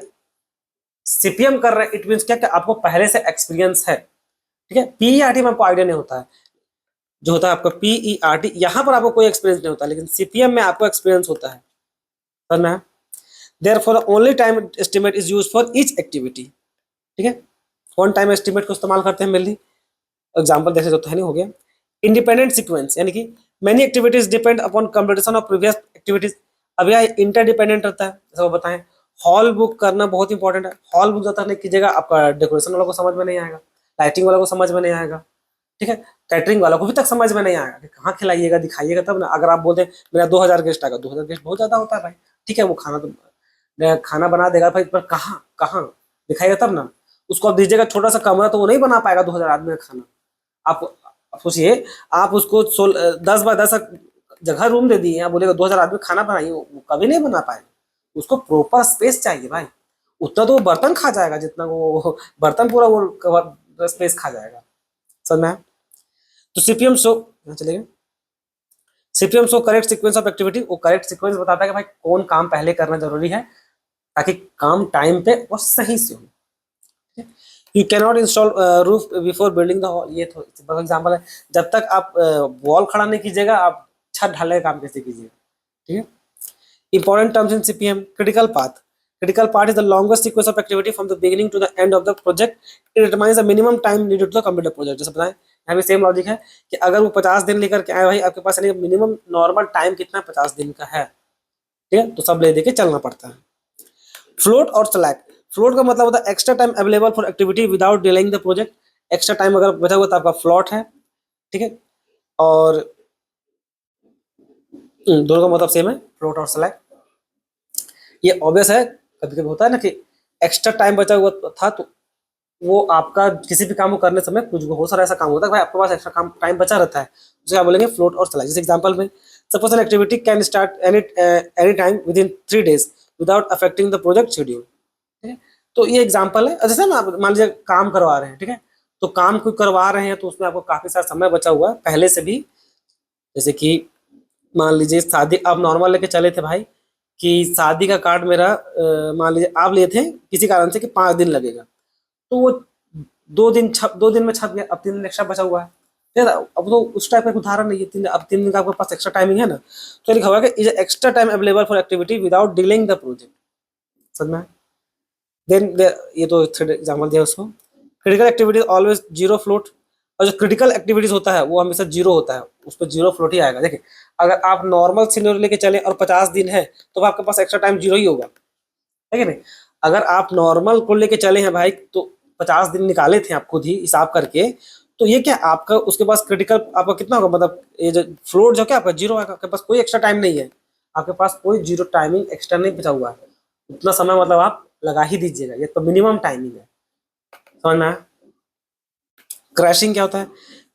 Speaker 1: सीपीएम कर रहे हैं, इट मीन्स क्या कि आपको पहले से एक्सपीरियंस है, ठीक है। पीईआरटी में आपको आइडिया नहीं होता है, जो होता है आपका पीईआरटी, यहाँ पर आपको कोई एक्सपीरियंस नहीं होता, लेकिन सीपीएम में आपको एक्सपीरियंस होता है, समझ में? Therefore only time estimate is used for each activity, ठीक है। कौन टाइम एस्टिमेट को इस्तेमाल करते हैं मेनली, एग्जांपल जैसे होता है नहीं हो गया। इंडिपेंडेंट सीक्वेंस यानी कि many activities depend upon completion of previous activities, अब यह इंटरडिपेंडेंट रहता है, जैसे वो बताएं। हॉल बुक करना बहुत इंपॉर्टेंट है, हॉल बुक जब तक नहीं कीजिएगा आपका डेकोरेशन वाला को समझ में नहीं आएगा, लाइटिंग वाला को समझ में नहीं आएगा, ठीक है, कैटरिंग वाला को भी तक समझ में नहीं आएगा कि कहाँ खिलाइएगा दिखाइएगा तब ना। अगर आप बोलते हैं मेरा 2000 गेस्ट आएगा, 2000 गेस्ट बहुत ज्यादा होता है भाई, ठीक है, वो खाना तो खाना बना देगा भाई, पर कहाँ कहाँ दिखाएगा तब ना। उसको आप दीजिएगा छोटा सा कमरा तो वो नहीं बना पाएगा 2000 आदमी का खाना। आप सोचिए, आप उसको 10 बाय 10 जगह रूम दे दिए, आप बोलेगा 2000 आदमी खाना बनाइए, वो कभी नहीं बना पाएगा। उसको प्रॉपर स्पेस चाहिए भाई, उतना तो वो बर्तन खा जाएगा जितना वो बर्तन पूरा वो स्पेस खा जाएगा, समझ में आया? तो सीपीएम शो चलेगा, CPM show correct sequence of activity, वो करेक्ट सीक्वेंस बताता है कि भाई कौन काम पहले करना जरूरी है ताकि काम टाइम पे और सही से हो। You can not install roof before building the hall, ये तो एग्जाम्पल है, जब तक आप वॉल खड़ा नहीं कीजिएगा आप छत ढालने का काम कैसे कीजिएगा, ठीक है। Important terms in CPM, critical path. Critical part is the longest sequence of activity from the beginning to the end of the project. It determines the minimum time needed to complete the project. जैसे बताएं यहाँ भी सेम लॉजिक है कि अगर वो 50 दिन लेकर के आए भाई आपके पास, यानी मिनिमम नॉर्मल टाइम कितना 50 दिन का है, ठीक है, तो सब ले दे के चलना पड़ता है। फ्लोट और स्लैक, फ्लोट का मतलब होता है extra time available for activity without delaying the project, extra time अगर बचा हुआ तो आपका फ्लॉट है, ठीक है। और दोनों का मतलब सेम है, फ्लोट और सेलेक्ट। ये ऑब्वियस है, कभी कभी होता है ना कि एक्स्ट्रा टाइम बचा हुआ था, तो वो आपका किसी भी काम को करने समय कुछ बहुत सारा ऐसा काम होता है भाई आपके पास एक्स्ट्रा काम टाइम बचा रहता है, उसे क्या बोलेंगे, फ्लोट और सेलेक्ट। जैसे एग्जांपल में suppose an activity can start any time with in 3 days without affecting the project schedule. ठीक है, तो ये एग्जांपल है। जैसे ना मान लीजिए काम करवा रहे हैं, ठीक है, तो काम कोई करवा रहे हैं तो उसमें आपको काफी सारा समय बचा हुआ है पहले से भी। जैसे कि मान लीजिए शादी, आप नॉर्मल लेके चले थे भाई कि शादी का कार्ड मेरा मान लीजिए आप लिए थे किसी कारण से कि 5 दिन लगेगा, तो वो 2 दिन में छप गया, अब 3 दिन एक्स्ट्रा बचा हुआ है। ठीक है, अब तो उस टाइप का उदाहरण नहीं है, अब 3 दिन का आपके पास एक्स्ट्रा टाइमिंग है ना, तो लिखा हुआ है कि is extra time available for activity without delaying the project. समझ में? देन ये तो थर्ड एग्जांपल दिया उसको। Critical activities always zero float, और जो क्रिटिकल एक्टिविटीज होता है वो हमेशा जीरो होता है, उस पर जीरो फ्लोट ही आएगा। देखिए अगर आप नॉर्मल सिनेरियो लेके चले और 50 दिन है तो आपके पास एक्स्ट्रा टाइम जीरो ही होगा, है कि नहीं? अगर आप नॉर्मल को लेके चले हैं भाई तो 50 दिन निकाले थे आप खुद ही हिसाब करके, तो ये क्या आपका उसके पास क्रिटिकल आपका कितना होगा, मतलब ये जो फ्लोट जो क्या आपका जीरो आएगा, आपके पास कोई एक्स्ट्रा टाइम नहीं है, आपके पास कोई जीरो टाइमिंग एक्स्ट्रा नहीं बचा हुआ है, उतना समय मतलब आप लगा ही दीजिएगा, ये तो मिनिमम टाइमिंग है। समझ में आया? क्रैशिंग क्या होता है?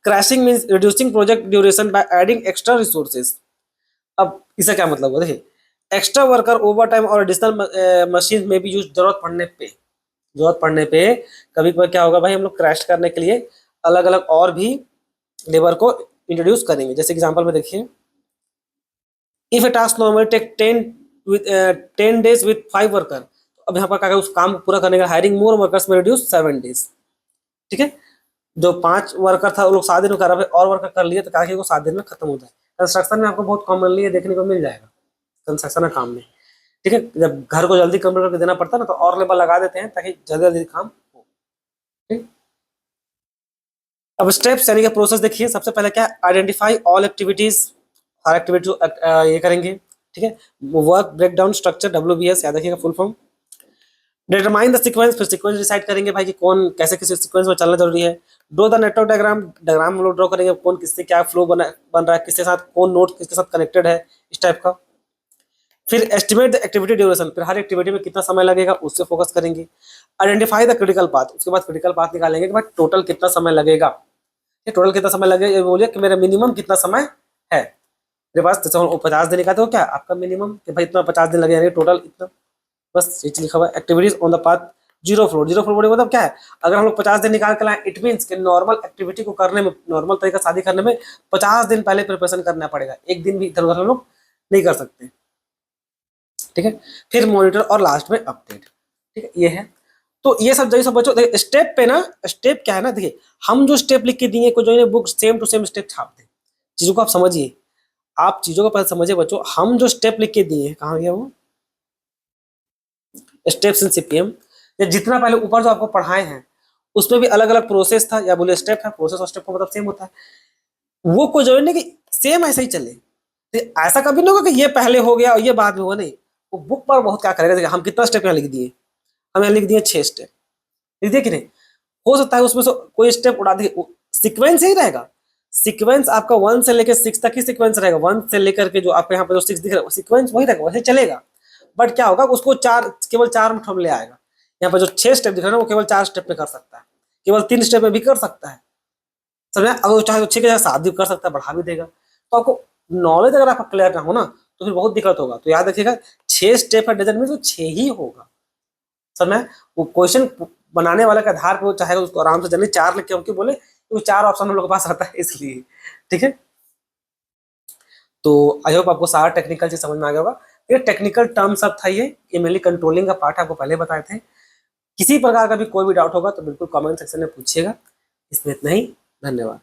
Speaker 1: Crashing means reducing project duration by adding extra resources. अब इसका क्या मतलब हुआ, देखिए एक्स्ट्रा वर्कर ओवर टाइम और एडिशनल मशीन में भी यूज, जरूरत पड़ने पे कभी कभी क्या होगा भाई, हम लोग क्रैश करने के लिए अलग अलग और भी लेबर को इंट्रोड्यूस करेंगे। जैसे एग्जांपल में देखिए, if a task normally take 10 days with 5 worker, अब यहाँ पर क्या उस काम को पूरा करने का हायरिंग मोर वर्कर्स में रिड्यूस 7 days। ठीक है, जो 5 वर्कर था वो लोग 7 दिन में कर रहे, और वर्कर कर लिए तो क्या वो 7 दिन में खत्म हो जाए। कंस्ट्रक्शन में आपको बहुत कॉमनली ये देखने को मिल जाएगा, कंस्ट्रक्शन का काम में। ठीक है, जब घर को जल्दी कंप्लीट करके देना पड़ता है ना, तो और लेबर लगा देते हैं ताकि जल्दी जल्दी काम हो। ठीक, अब स्टेप्स यानी कि प्रोसेस देखिए, सबसे पहले क्या है, आइडेंटिफाई ऑल एक्टिविटीज, हर एक्टिविटी ये करेंगे। ठीक है, वर्क ब्रेकडाउन स्ट्रक्चर, WBS याद रखिएगा full form. Determine the sequence, फिर सीक्वेंस डिसाइड करेंगे भाई कि कौन कैसे किसी सीक्वेंस में चलना जरूरी है। Draw the network diagram, diagram हम लोग ड्रॉ करेंगे, कौन किससे क्या फ्लो बन रहा है, किसके साथ कौन नोड किसके साथ कनेक्टेड है, इस टाइप का। फिर एस्टिमेट द एक्टिविटी ड्यूरेशन, फिर हर एक्टिविटी में कितना समय लगेगा उससे फोकस करेंगे। आइडेंटिफाई द क्रिटिकल पाथ, उसके बाद क्रिटिकल पाथ निकालेंगे कि भाई टोटल कितना समय लगेगा, ये टोटल कितना समय लगेगा, ये बोलिए कि मेरा मिनिमम कितना समय है मेरे पास। जैसे 50 दिन निकालते हो क्या आपका मिनिमम कि भाई इतना 50 दिन लगेगा, टोटल इतना, बस ये लिखा हुआ है। Activities on the path zero float, zero float मतलब क्या है, अगर हम लोग 50 दिन निकाल के लाए, इट मीन्स कि नॉर्मल एक्टिविटी को करने में, नॉर्मल तरीका शादी करने में 50 दिन पहले प्रिपरेशन करना पड़ेगा, एक दिन भी इधर उधर हम लोग नहीं कर सकते। ठीक है, फिर मॉनिटर और लास्ट में अपडेट। ठीक है, ये है। तो ये सब जैसे बच्चों स्टेप पे ना, स्टेप क्या है ना, देखिए हम जो स्टेप लिख के दिए को जो है book same to same step छाप दे, चीजों को आप समझिए, आप चीजों को पहले समझिए बच्चों। हम जो स्टेप लिख के दिए हैं, कहाँ गया वो स्टेप्स इन CPM, या जितना पहले ऊपर जो आपको पढ़ाए हैं उसमें भी अलग अलग प्रोसेस था, या बोले स्टेप है, प्रोसेस और स्टेप का मतलब सेम होता है, वो को जो है कि सेम ऐसे ही चले। तो ऐसा कभी नहीं होगा कि ये पहले हो गया और ये बाद में हुआ, नहीं, वो बुक पर बहुत क्या करेगा। देखिए हम कितना स्टेप यहाँ लिख दिए, हम यहाँ लिख दिए 6 स्टेप, लिख दिए कि नहीं। हो सकता है उसमें से कोई स्टेप उड़ा दे, सीक्वेंस ही रहेगा, सीक्वेंस आपका 1 से लेकर 6 तक ही सीक्वेंस रहेगा, 1 से लेकर के जो आपके यहाँ पे जो 6 दिख रहा है सीक्वेंस वही रहेगा, वैसे चलेगा। बट क्या होगा, उसको केवल 4 में ले आएगा। यहाँ पर जो 6 स्टेप दिख रहा है वो केवल 4 स्टेप में कर सकता है, केवल 3 स्टेप में भी कर सकता है। समझे? अगर चाहे तो 6 के जगह 7 भी कर सकता है, बढ़ा भी देगा। तो आपको नॉलेज अगर आपका क्लियर ना हो ना तो फिर बहुत दिक्कत होगा। तो याद रखिएगा 6 स्टेप है डजन में, तो 6 ही होगा। समझ? वो क्वेश्चन बनाने वाले के आधार पर वो चाहेगा उसको आराम से जल्दी 4 लिख के हमको बोले, तो 4 ऑप्शन हम लोग के पास आता है इसलिए। ठीक है, तो आई होप आपको सारा टेक्निकल चीज समझ में आ गया होगा। ये टेक्निकल टर्म सब था, ये मेनली कंट्रोलिंग का पार्ट आपको पहले बताए थे। किसी प्रकार का भी कोई भी डाउट होगा तो बिल्कुल कमेंट सेक्शन में पूछिएगा। इसमें इतना ही, धन्यवाद।